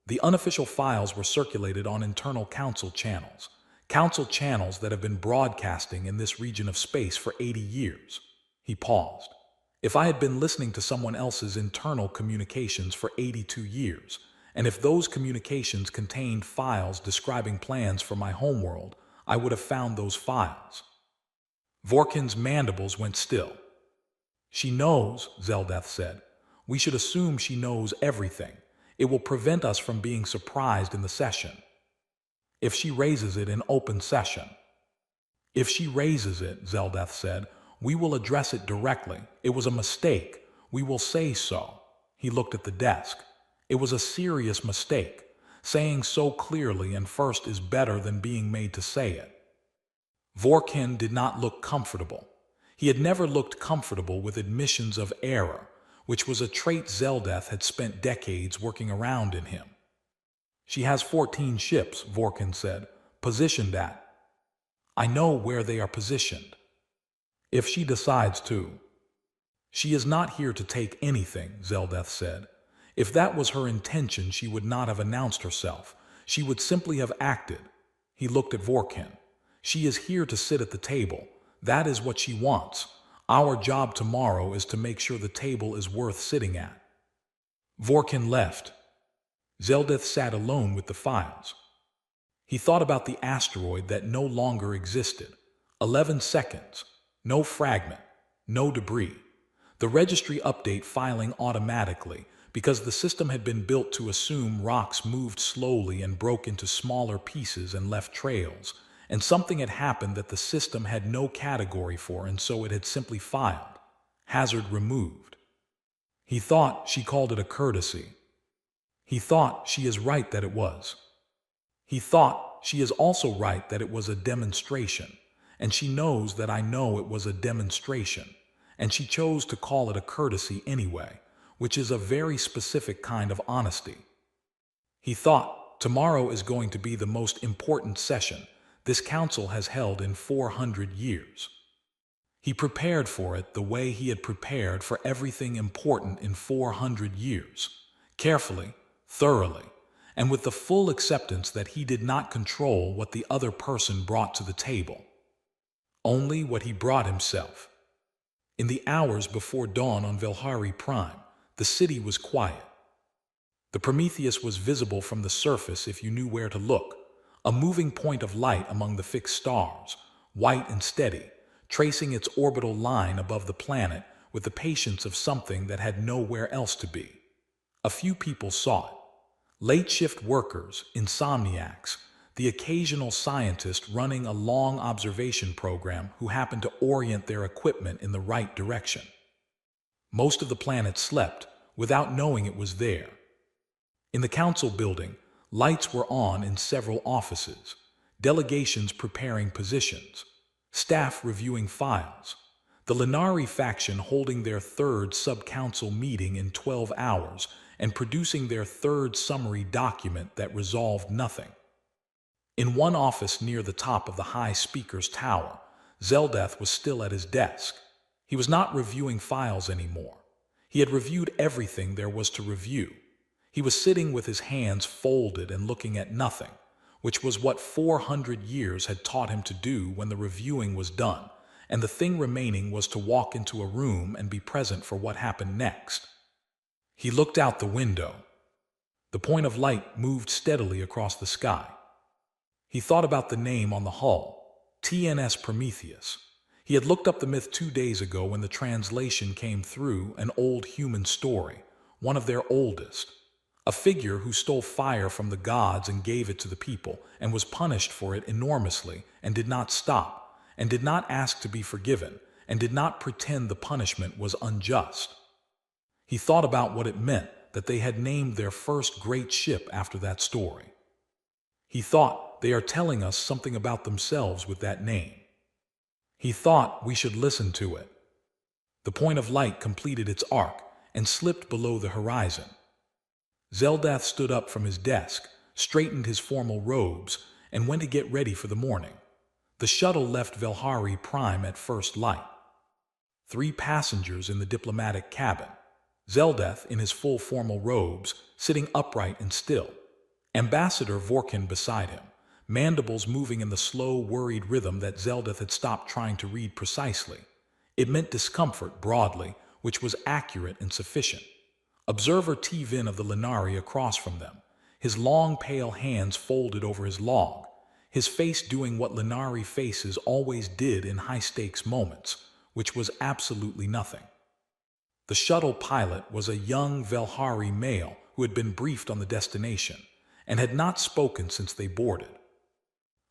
The unofficial files were circulated on internal council channels that have been broadcasting in this region of space for 80 years. He paused. If I had been listening to someone else's internal communications for 82 years, and if those communications contained files describing plans for my homeworld, I would have found those files. Vorkin's mandibles went still. She knows, Zeldeth said. We should assume she knows everything. It will prevent us from being surprised in the session. If she raises it in open session. If she raises it, Zeldeth said, we will address it directly. It was a mistake. We will say so. He looked at the desk. It was a serious mistake. Saying so clearly and first is better than being made to say it. Vorkin did not look comfortable. He had never looked comfortable with admissions of error, which was a trait Zeldeth had spent decades working around in him. She has 14 ships, Vorkin said, positioned at. I know where they are positioned. If she decides to. She is not here to take anything, Zeldeth said. If that was her intention, she would not have announced herself. She would simply have acted. He looked at Vorkin. She is here to sit at the table. That is what she wants. Our job tomorrow is to make sure the table is worth sitting at. Vorkin left. Zeldeth sat alone with the files. He thought about the asteroid that no longer existed. 11 seconds. No fragment. No debris. The registry update filing automatically because the system had been built to assume rocks moved slowly and broke into smaller pieces and left trails, and something had happened that the system had no category for, and so it had simply filed. Hazard removed. He thought she called it a courtesy. He thought she is right that it was. He thought she is also right that it was a demonstration, and she knows that I know it was a demonstration, and she chose to call it a courtesy anyway, which is a very specific kind of honesty. He thought, tomorrow is going to be the most important session this council has held in 400 years. He prepared for it the way he had prepared for everything important in 400 years, carefully, thoroughly, and with the full acceptance that he did not control what the other person brought to the table, only what he brought himself. In the hours before dawn on Velhari Prime, the city was quiet. The Prometheus was visible from the surface if you knew where to look, a moving point of light among the fixed stars, white and steady, tracing its orbital line above the planet with the patience of something that had nowhere else to be. A few people saw it. Late-shift workers, insomniacs, the occasional scientist running a long observation program who happened to orient their equipment in the right direction. Most of the planet slept without knowing it was there. In the council building, lights were on in several offices, delegations preparing positions, staff reviewing files, the Lenari faction holding their third sub-council meeting in 12 hours and producing their third summary document that resolved nothing. In one office near the top of the high speaker's tower, Zeldath was still at his desk. He was not reviewing files anymore. He had reviewed everything there was to review. He was sitting with his hands folded and looking at nothing, which was what 400 years had taught him to do when the reviewing was done, and the thing remaining was to walk into a room and be present for what happened next. He looked out the window. The point of light moved steadily across the sky. He thought about the name on the hull, TNS Prometheus. He had looked up the myth 2 days ago when the translation came through, an old human story, one of their oldest. A figure who stole fire from the gods and gave it to the people, and was punished for it enormously, and did not stop, and did not ask to be forgiven, and did not pretend the punishment was unjust. He thought about what it meant that they had named their first great ship after that story. He thought, they are telling us something about themselves with that name. He thought we should listen to it. The point of light completed its arc and slipped below the horizon. Zeldath stood up from his desk, straightened his formal robes, and went to get ready for the morning. The shuttle left Velhari Prime at first light. 3 passengers in the diplomatic cabin. Zeldath in his full formal robes, sitting upright and still. Ambassador Vorkin beside him, mandibles moving in the slow, worried rhythm that Zeldath had stopped trying to read precisely. It meant discomfort broadly, which was accurate and sufficient. Observer T-Vin of the Lenari across from them, his long pale hands folded over his log, his face doing what Lenari faces always did in high-stakes moments, which was absolutely nothing. The shuttle pilot was a young Velhari male who had been briefed on the destination and had not spoken since they boarded.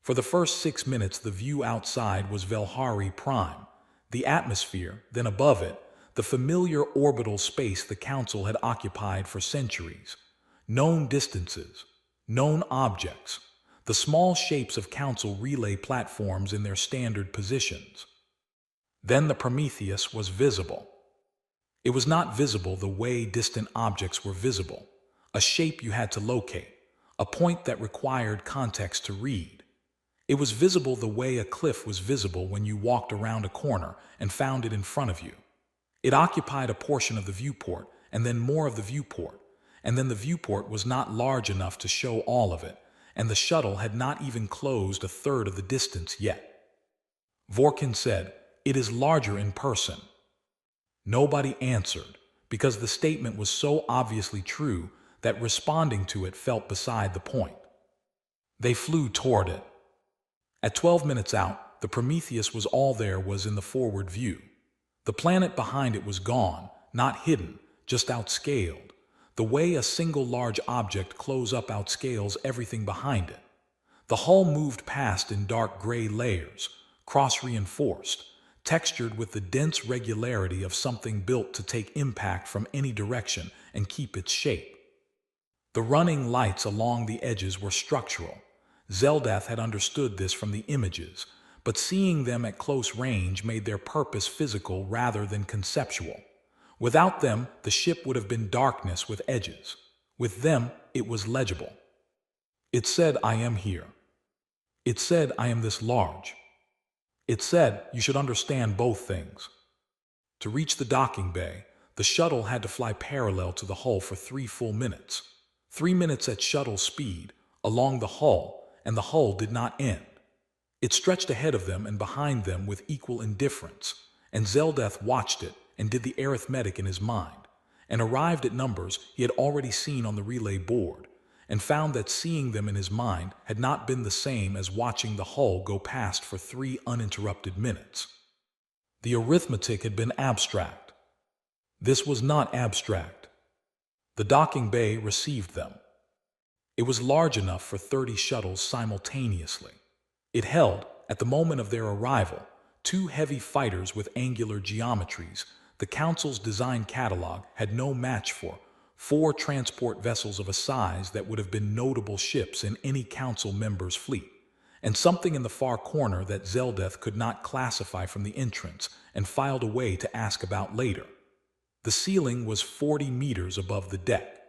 For the first 6 minutes the view outside was Velhari Prime, the atmosphere, then above it, the familiar orbital space the Council had occupied for centuries, known distances, known objects, the small shapes of Council relay platforms in their standard positions. Then the Prometheus was visible. It was not visible the way distant objects were visible, a shape you had to locate, a point that required context to read. It was visible the way a cliff was visible when you walked around a corner and found it in front of you. It occupied a portion of the viewport, and then more of the viewport, and then the viewport was not large enough to show all of it, and the shuttle had not even closed a third of the distance yet. Vorkin said, "It is larger in person." Nobody answered, because the statement was so obviously true that responding to it felt beside the point. They flew toward it. At 12 minutes out, the Prometheus was all there was in the forward view. The planet behind it was gone, not hidden, just outscaled, the way a single large object close-up outscales everything behind it. The hull moved past in dark gray layers, cross-reinforced, textured with the dense regularity of something built to take impact from any direction and keep its shape. The running lights along the edges were structural. Zeldath had understood this from the images, but seeing them at close range made their purpose physical rather than conceptual. Without them, the ship would have been darkness with edges. With them, it was legible. It said, "I am here." It said, "I am this large." It said, "You should understand both things." To reach the docking bay, the shuttle had to fly parallel to the hull for 3 full minutes. 3 minutes at shuttle speed, along the hull, and the hull did not end. It stretched ahead of them and behind them with equal indifference, and Zeldeth watched it and did the arithmetic in his mind, and arrived at numbers he had already seen on the relay board, and found that seeing them in his mind had not been the same as watching the hull go past for 3 uninterrupted minutes. The arithmetic had been abstract. This was not abstract. The docking bay received them. It was large enough for 30 shuttles simultaneously. It held, at the moment of their arrival, 2 heavy fighters with angular geometries the Council's design catalog had no match for, 4 transport vessels of a size that would have been notable ships in any Council member's fleet, and something in the far corner that Zeldeth could not classify from the entrance and filed away to ask about later. The ceiling was 40 meters above the deck.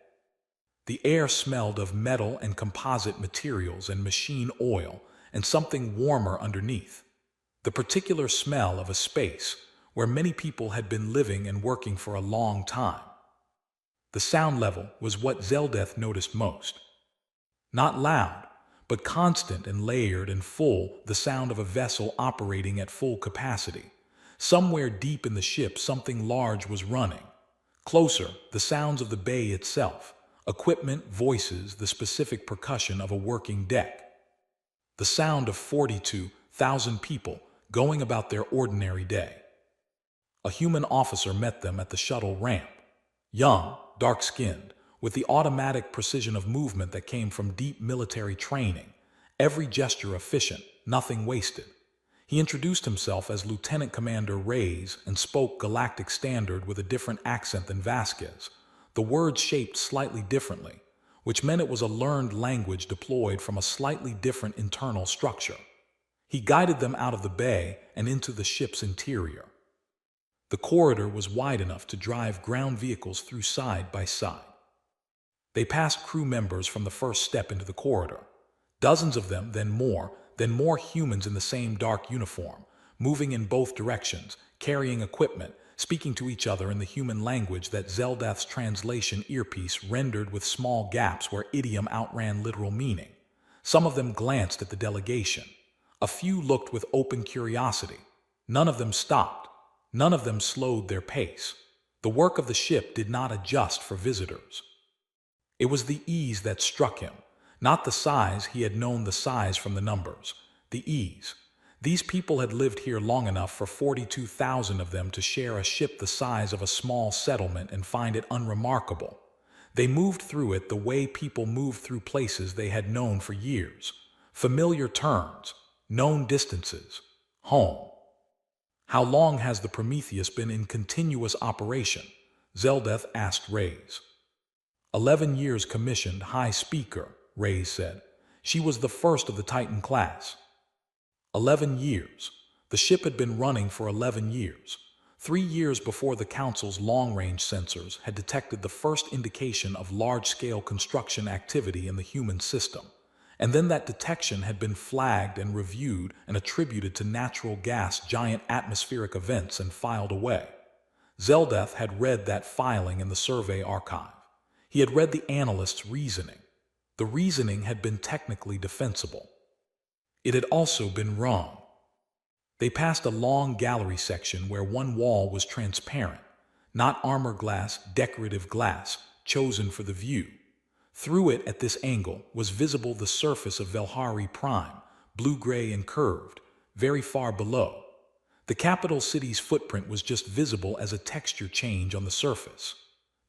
The air smelled of metal and composite materials and machine oil and something warmer underneath. The particular smell of a space where many people had been living and working for a long time. The sound level was what Zeldeth noticed most. Not loud, but constant and layered and full, the sound of a vessel operating at full capacity. Somewhere deep in the ship something large was running. Closer, the sounds of the bay itself, equipment, voices, the specific percussion of a working deck. The sound of 42,000 people going about their ordinary day. A human officer met them at the shuttle ramp. Young, dark-skinned, with the automatic precision of movement that came from deep military training, every gesture efficient, nothing wasted. He introduced himself as Lieutenant Commander Reyes and spoke Galactic Standard with a different accent than Vasquez, the words shaped slightly differently, which meant it was a learned language deployed from a slightly different internal structure. He guided them out of the bay and into the ship's interior. The corridor was wide enough to drive ground vehicles through side by side. They passed crew members from the first step into the corridor. Dozens of them, then more humans in the same dark uniform, moving in both directions, carrying equipment, speaking to each other in the human language that Zeldeth's translation earpiece rendered with small gaps where idiom outran literal meaning. Some of them glanced at the delegation. A few looked with open curiosity. None of them stopped. None of them slowed their pace. The work of the ship did not adjust for visitors. It was the ease that struck him, not the size. He had known the size from the numbers. The ease. These people had lived here long enough for 42,000 of them to share a ship the size of a small settlement and find it unremarkable. They moved through it the way people move through places they had known for years. Familiar turns, known distances, home. "How long has the Prometheus been in continuous operation?" Zeldeth asked Reyes. 11 years commissioned, High Speaker, Reyes said. She was the first of the Titan class. 11 years. The ship had been running for 11 years. 3 years before the Council's long-range sensors had detected the first indication of large-scale construction activity in the human system. And then that detection had been flagged and reviewed and attributed to natural gas giant atmospheric events and filed away. Zeldeth had read that filing in the survey archive. He had read the analyst's reasoning. The reasoning had been technically defensible. It had also been wrong. They passed a long gallery section where one wall was transparent, not armor glass, decorative glass, chosen for the view. Through it at this angle was visible the surface of Velhari Prime, blue-gray and curved, very far below. The capital city's footprint was just visible as a texture change on the surface.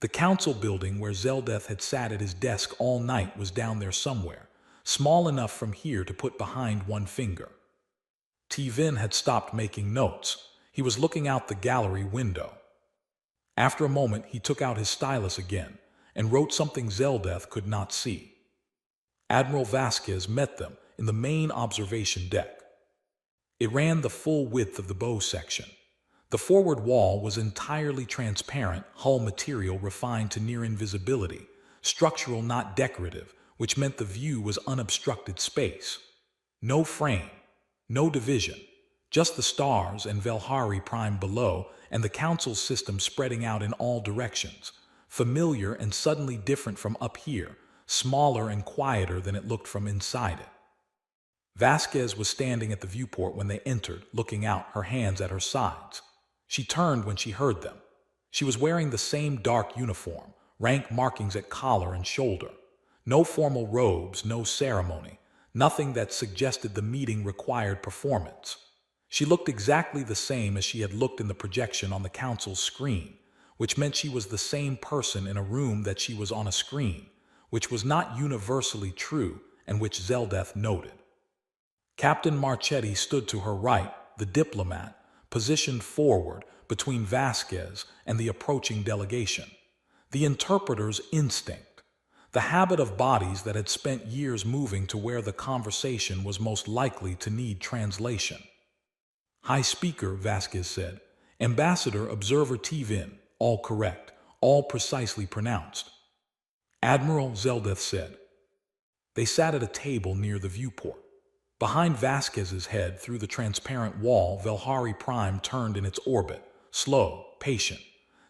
The council building where Zeldeth had sat at his desk all night was down there somewhere, small enough from here to put behind one finger. T-Vin had stopped making notes. He was looking out the gallery window. After a moment, he took out his stylus again and wrote something Zeldeth could not see. Admiral Vasquez met them in the main observation deck. It ran the full width of the bow section. The forward wall was entirely transparent, hull material refined to near invisibility, structural not decorative, which meant the view was unobstructed space. No frame, no division, just the stars and Velhari Prime below and the Council's system spreading out in all directions, familiar and suddenly different from up here, smaller and quieter than it looked from inside it. Vasquez was standing at the viewport when they entered, looking out, her hands at her sides. She turned when she heard them. She was wearing the same dark uniform, rank markings at collar and shoulder. No formal robes, no ceremony, nothing that suggested the meeting required performance. She looked exactly the same as she had looked in the projection on the Council's screen, which meant she was the same person in a room that she was on a screen, which was not universally true and which Zeldeth noted. Captain Marchetti stood to her right, the diplomat, positioned forward between Vasquez and the approaching delegation. The interpreter's instinct, the habit of bodies that had spent years moving to where the conversation was most likely to need translation. High Speaker, Vasquez said. Ambassador, Observer Tvin, all correct, all precisely pronounced. Admiral, Zeldeth said. They sat at a table near the viewport. Behind Vasquez's head, through the transparent wall, Velhari Prime turned in its orbit, slow, patient.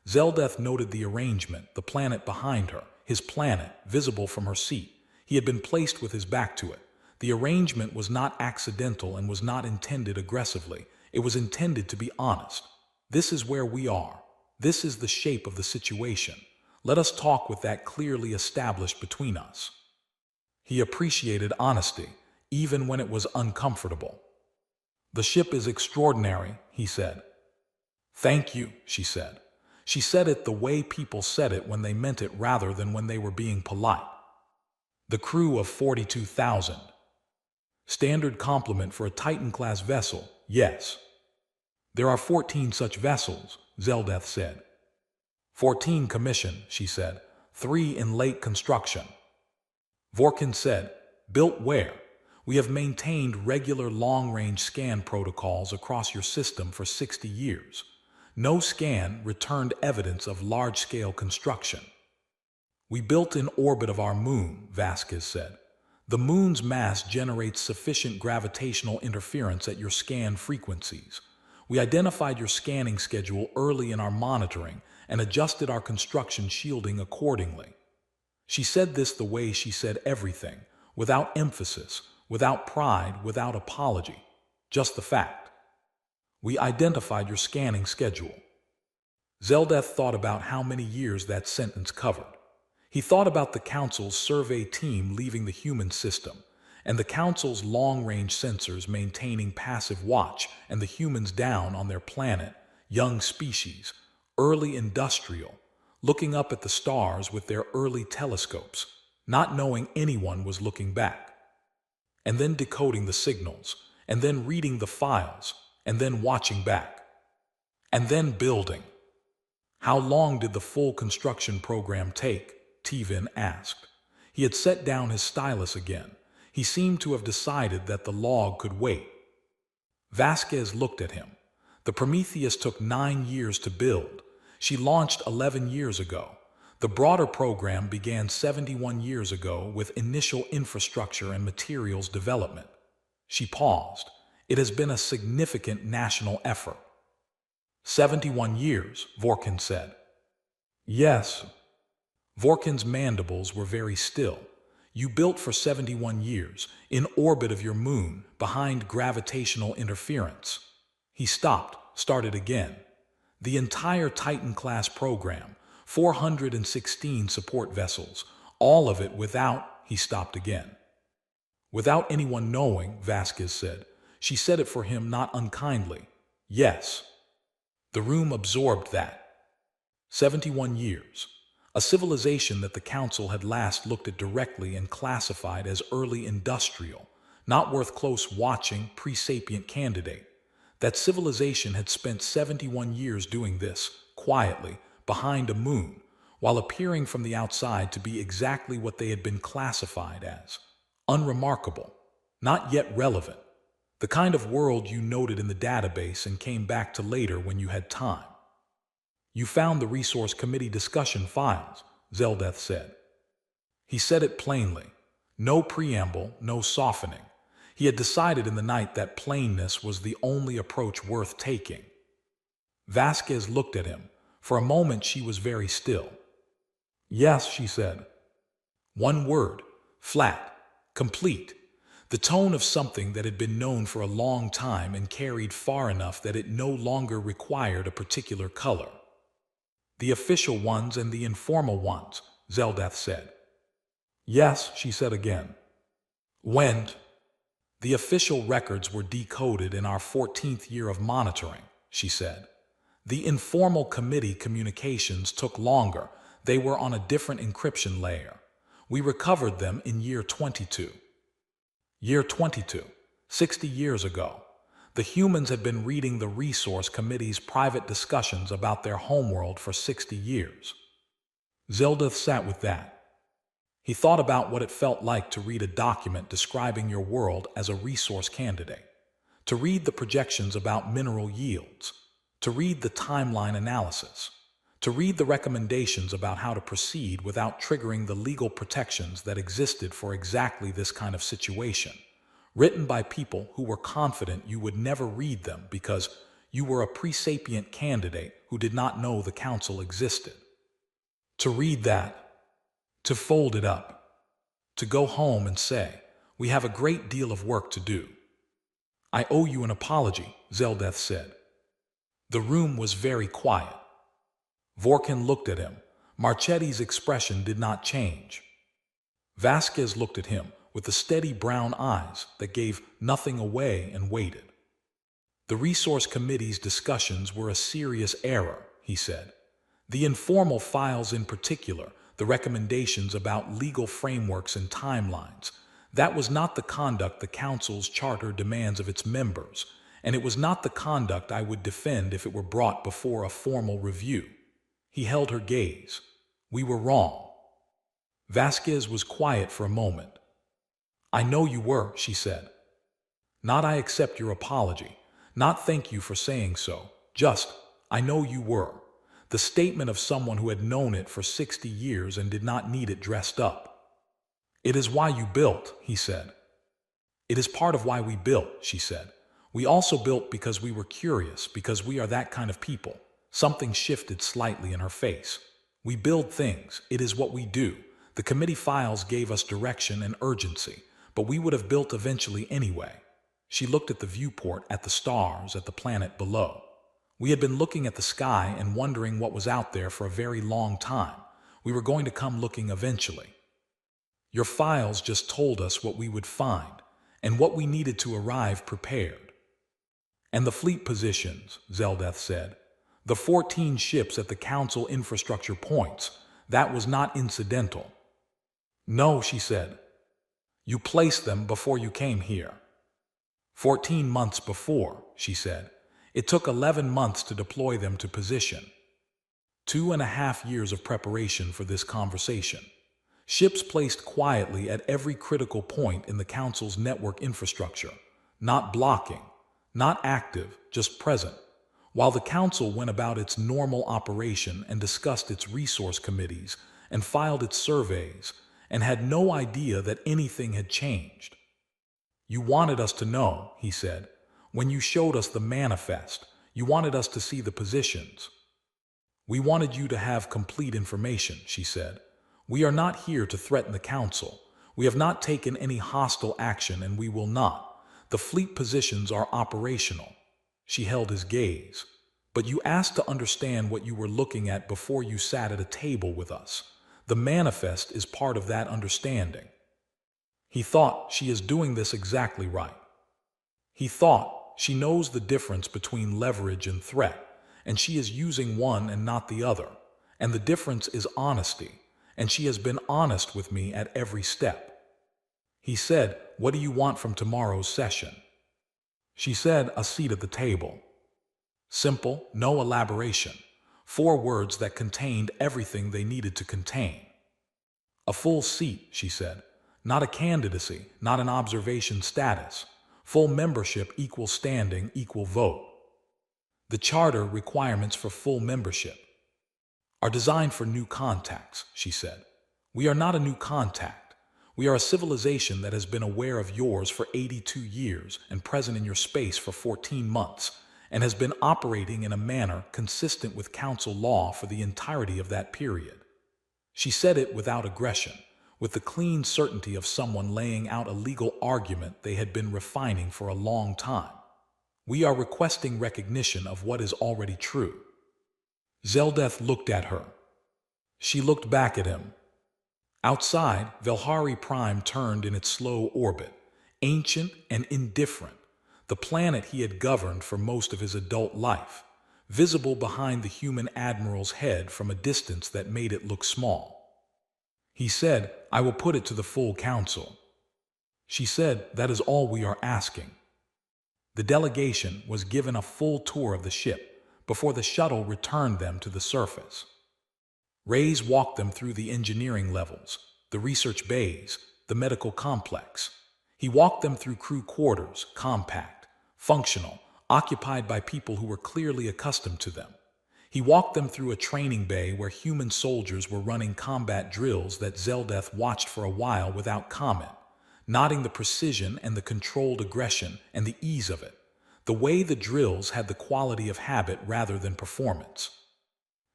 Zeldeth noted the arrangement, the planet behind her, his planet, visible from her seat. He had been placed with his back to it. The arrangement was not accidental and was not intended aggressively. It was intended to be honest. This is where we are. This is the shape of the situation. Let us talk with that clearly established between us. He appreciated honesty, even when it was uncomfortable. The ship is extraordinary, he said. Thank you, she said. She said it the way people said it when they meant it rather than when they were being polite. The crew of 42,000. Standard complement for a Titan-class vessel, yes. There are 14 such vessels, Zeldeth said. 14 commissioned, she said. 3 in late construction. Vorkin said, built where? We have maintained regular long-range scan protocols across your system for 60 years. No scan returned evidence of large-scale construction. We built in orbit of our moon, Vasquez said. The moon's mass generates sufficient gravitational interference at your scan frequencies. We identified your scanning schedule early in our monitoring and adjusted our construction shielding accordingly. She said this the way she said everything, without emphasis, without pride, without apology. Just the fact. We identified your scanning schedule. Zeldeth thought about how many years that sentence covered. He thought about the Council's survey team leaving the human system, and the Council's long-range sensors maintaining passive watch and the humans down on their planet, young species, early industrial, looking up at the stars with their early telescopes, not knowing anyone was looking back. And then decoding the signals, and then reading the files, and then watching back. And then building. How long did the full construction program take? Tvin asked. He had set down his stylus again. He seemed to have decided that the log could wait. Vasquez looked at him. The Prometheus took 9 years to build. She launched 11 years ago. The broader program began 71 years ago with initial infrastructure and materials development. She paused. It has been a significant national effort. 71 years, Vorkin said. Yes. Vorkin's mandibles were very still. You built for 71 years, in orbit of your moon, behind gravitational interference. He stopped, started again. The entire Titan-class program, 416 support vessels, all of it without, he stopped again. Without anyone knowing, Vasquez said. She said it for him not unkindly. Yes. The room absorbed that. 71 years. A civilization that the Council had last looked at directly and classified as early industrial, not worth close watching, pre-sapient candidate. That civilization had spent 71 years doing this, quietly, behind a moon, while appearing from the outside to be exactly what they had been classified as. Unremarkable. Not yet relevant. The kind of world you noted in the database and came back to later when you had time. You found the Resource Committee discussion files, Zeldeth said. He said it plainly. No preamble, no softening. He had decided in the night that plainness was the only approach worth taking. Vasquez looked at him. For a moment she was very still. Yes, she said. One word, flat, complete. The tone of something that had been known for a long time and carried far enough that it no longer required a particular color. The official ones and the informal ones, Zeldeth said. Yes, she said again. When? The official records were decoded in our 14th year of monitoring, she said. The informal committee communications took longer. They were on a different encryption layer. We recovered them in year 22. Year 22, 60 years ago. The humans had been reading the Resource Committee's private discussions about their homeworld for 60 years. Zeldeth sat with that. He thought about what it felt like to read a document describing your world as a resource candidate, to read the projections about mineral yields, to read the timeline analysis, to read the recommendations about how to proceed without triggering the legal protections that existed for exactly this kind of situation, written by people who were confident you would never read them because you were a pre-sapient candidate who did not know the council existed. To read that, to fold it up, to go home and say, we have a great deal of work to do. I owe you an apology, Zeldeth said. The room was very quiet. Vorkin looked at him. Marchetti's expression did not change. Vasquez looked at him with the steady brown eyes that gave nothing away and waited. The Resource Committee's discussions were a serious error, he said. The informal files in particular, the recommendations about legal frameworks and timelines, that was not the conduct the Council's charter demands of its members, and it was not the conduct I would defend if it were brought before a formal review. He held her gaze. We were wrong. Vasquez was quiet for a moment. I know you were, she said. Not I accept your apology. Not thank you for saying so. Just, I know you were. The statement of someone who had known it for 60 years and did not need it dressed up. It is why you built, he said. It is part of why we built, she said. We also built because we were curious, because we are that kind of people. Something shifted slightly in her face. We build things. It is what we do. The committee files gave us direction and urgency, but we would have built eventually anyway. She looked at the viewport, at the stars, at the planet below. We had been looking at the sky and wondering what was out there for a very long time. We were going to come looking eventually. Your files just told us what we would find and what we needed to arrive prepared. And the fleet positions, Zeldeth said. The 14 ships at the Council infrastructure points, that was not incidental. No, she said. You placed them before you came here. 14 months before, she said. It took 11 months to deploy them to position. 2.5 years of preparation for this conversation. Ships placed quietly at every critical point in the Council's network infrastructure, not blocking, not active, just present, while the Council went about its normal operation and discussed its resource committees and filed its surveys and had no idea that anything had changed. You wanted us to know, he said. When you showed us the manifest, you wanted us to see the positions. We wanted you to have complete information, she said. We are not here to threaten the Council. We have not taken any hostile action and we will not. The fleet positions are operational. She held his gaze. But you asked to understand what you were looking at before you sat at a table with us. The manifest is part of that understanding. He thought she is doing this exactly right. He thought she knows the difference between leverage and threat, and she is using one and not the other. And the difference is honesty, and she has been honest with me at every step. He said, what do you want from tomorrow's session? She said, a seat at the table. Simple, no elaboration. 4 words that contained everything they needed to contain. A full seat, she said. Not a candidacy, not an observation status. Full membership equals standing equal vote. The charter requirements for full membership are designed for new contacts, she said. We are not a new contact. We are a civilization that has been aware of yours for 82 years and present in your space for 14 months, and has been operating in a manner consistent with council law for the entirety of that period. She said it without aggression, with the clean certainty of someone laying out a legal argument they had been refining for a long time. We are requesting recognition of what is already true. Zeldeth looked at her. She looked back at him. Outside, Velhari Prime turned in its slow orbit, ancient and indifferent, the planet he had governed for most of his adult life, visible behind the human admiral's head from a distance that made it look small. He said, "I will put it to the full council." She said, "That is all we are asking." The delegation was given a full tour of the ship before the shuttle returned them to the surface. Reyes walked them through the engineering levels, the research bays, the medical complex. He walked them through crew quarters, compact, functional, occupied by people who were clearly accustomed to them. He walked them through a training bay where human soldiers were running combat drills that Zeldeth watched for a while without comment, nodding the precision and the controlled aggression and the ease of it, the way the drills had the quality of habit rather than performance.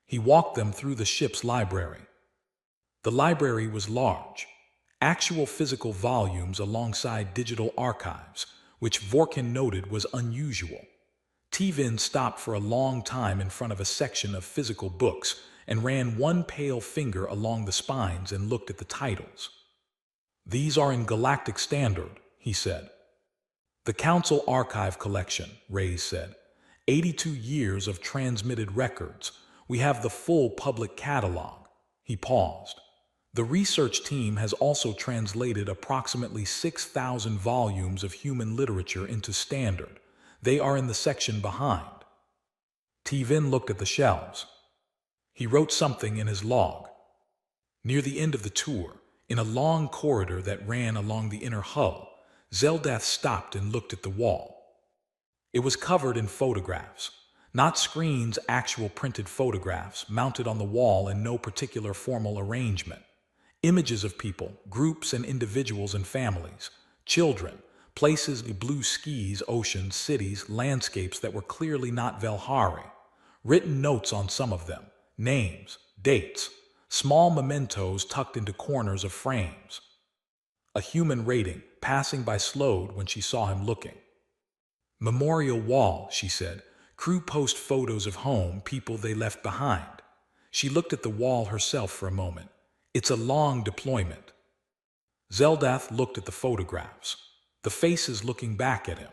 He walked them through the ship's library. The library was large, actual physical volumes alongside digital archives, which Vorkin noted was unusual. Tivin stopped for a long time in front of a section of physical books and ran one pale finger along the spines and looked at the titles. "These are in galactic standard," he said. "The Council Archive Collection," Reyes said. 82 years of transmitted records. We have the full public catalog." He paused. "The research team has also translated approximately 6,000 volumes of human literature into standard. They are in the section behind." Tivin looked at the shelves. He wrote something in his log. Near the end of the tour, in a long corridor that ran along the inner hull, Zeldeth stopped and looked at the wall. It was covered in photographs, not screens, actual printed photographs mounted on the wall in no particular formal arrangement. Images of people, groups and individuals and families, children, places, blue skies, oceans, cities, landscapes that were clearly not Velhari. Written notes on some of them, names, dates, small mementos tucked into corners of frames. A human rating, passing by slowed when she saw him looking. "Memorial wall," she said. "Crew post photos of home, people they left behind." She looked at the wall herself for a moment. "It's a long deployment." Zeldeth looked at the photographs, the faces looking back at him.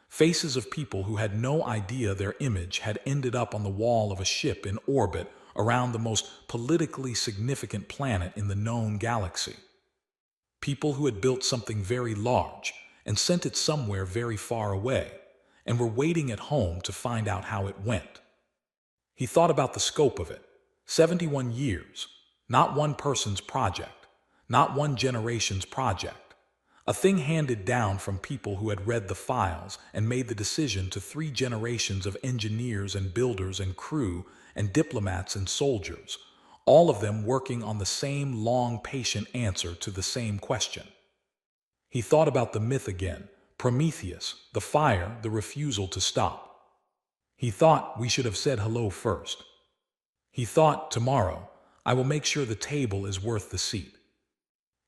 Faces of people who had no idea their image had ended up on the wall of a ship in orbit around the most politically significant planet in the known galaxy. People who had built something very large and sent it somewhere very far away, and were waiting at home to find out how it went. He thought about the scope of it. 71 years, not one person's project, not one generation's project. A thing handed down from people who had read the files and made the decision to 3 generations of engineers and builders and crew and diplomats and soldiers, all of them working on the same long, patient answer to the same question. He thought about the myth again, Prometheus, the fire, the refusal to stop. He thought, "We should have said hello first." He thought, "Tomorrow, I will make sure the table is worth the seat."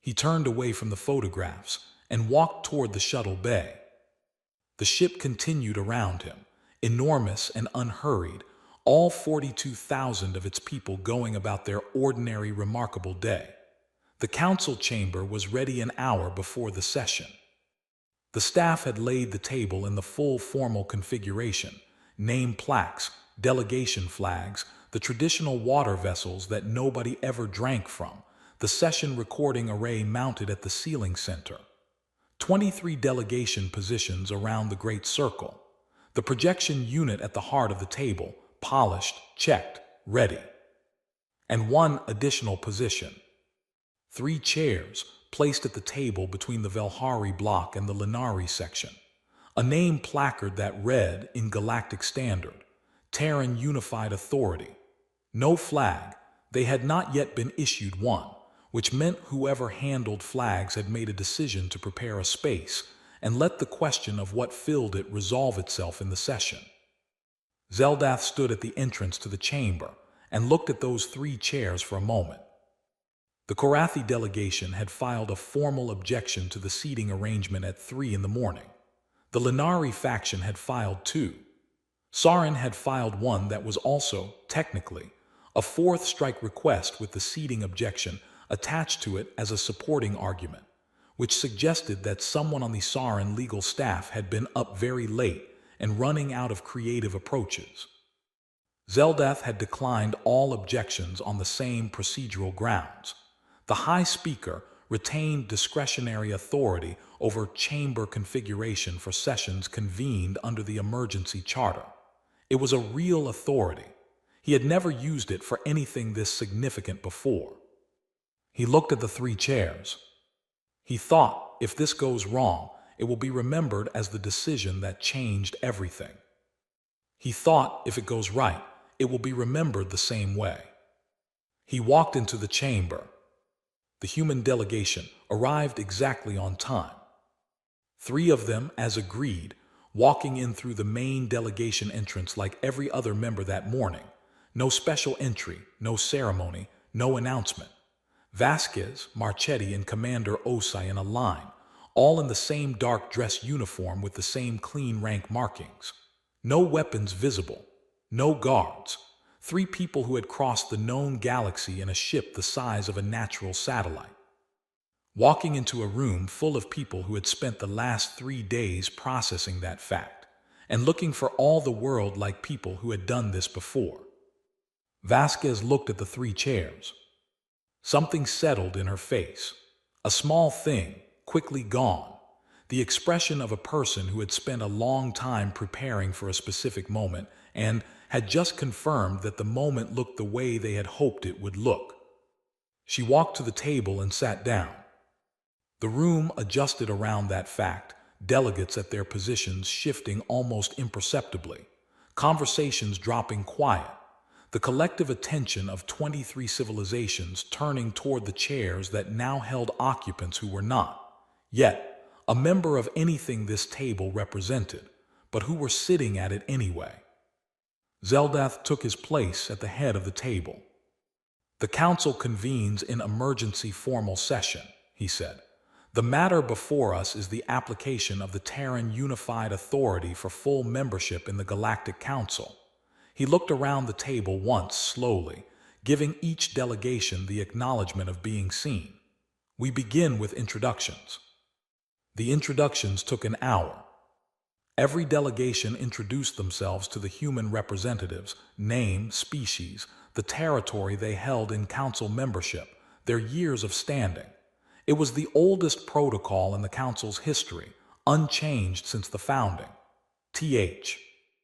He turned away from the photographs and walked toward the shuttle bay. The ship continued around him, enormous and unhurried, all 42,000 of its people going about their ordinary, remarkable day. The council chamber was ready an hour before the session. The staff had laid the table in the full formal configuration, name plaques, delegation flags, the traditional water vessels that nobody ever drank from, the session recording array mounted at the ceiling center. 23 delegation positions around the great circle. The projection unit at the heart of the table, polished, checked, ready. And one additional position. 3 chairs, placed at the table between the Velhari block and the Linari section. a name placard that read in galactic standard, Terran Unified Authority. No flag. They had not yet been issued one, which meant whoever handled flags had made a decision to prepare a space and let the question of what filled it resolve itself in the session. Zeldath stood at the entrance to the chamber and looked at those 3 chairs for a moment. The Korathi delegation had filed a formal objection to the seating arrangement at 3 in the morning. The Lenari faction had filed 2. Sauron had filed one that was also, technically, a 4th strike request with the seating objection attached to it as a supporting argument, which suggested that someone on the Sauron legal staff had been up very late and running out of creative approaches. Zeldath had declined all objections on the same procedural grounds. The High Speaker retained discretionary authority over chamber configuration for sessions convened under the emergency charter. It was a real authority. He had never used it for anything this significant before. He looked at the 3 chairs. He thought, if this goes wrong, it will be remembered as the decision that changed everything. He thought, if it goes right, it will be remembered the same way. He walked into the chamber. The human delegation arrived exactly on time. 3 of them, as agreed, walking in through the main delegation entrance like every other member that morning. No special entry, no ceremony, no announcement. Vasquez, Marchetti, and Commander Osai in a line, all in the same dark dress uniform with the same clean rank markings. No weapons visible, no guards. 3 people who had crossed the known galaxy in a ship the size of a natural satellite. Walking into a room full of people who had spent the last 3 days processing that fact, and looking for all the world like people who had done this before. Vasquez looked at the 3 chairs. Something settled in her face. A small thing, quickly gone. The expression of a person who had spent a long time preparing for a specific moment and had just confirmed that the moment looked the way they had hoped it would look. She walked to the table and sat down. The room adjusted around that fact, delegates at their positions shifting almost imperceptibly, conversations dropping quiet, the collective attention of 23 civilizations turning toward the chairs that now held occupants who were not, yet, a member of anything this table represented, but who were sitting at it anyway. Zeldath took his place at the head of the table. "The council convenes in emergency formal session," he said. "The matter before us is the application of the Terran Unified Authority for full membership in the Galactic Council." He looked around the table once slowly, giving each delegation the acknowledgement of being seen. "We begin with introductions." The introductions took an hour. Every delegation introduced themselves to the human representatives, name, species, the territory they held in council membership, their years of standing. It was the oldest protocol in the council's history, unchanged since the founding. Th.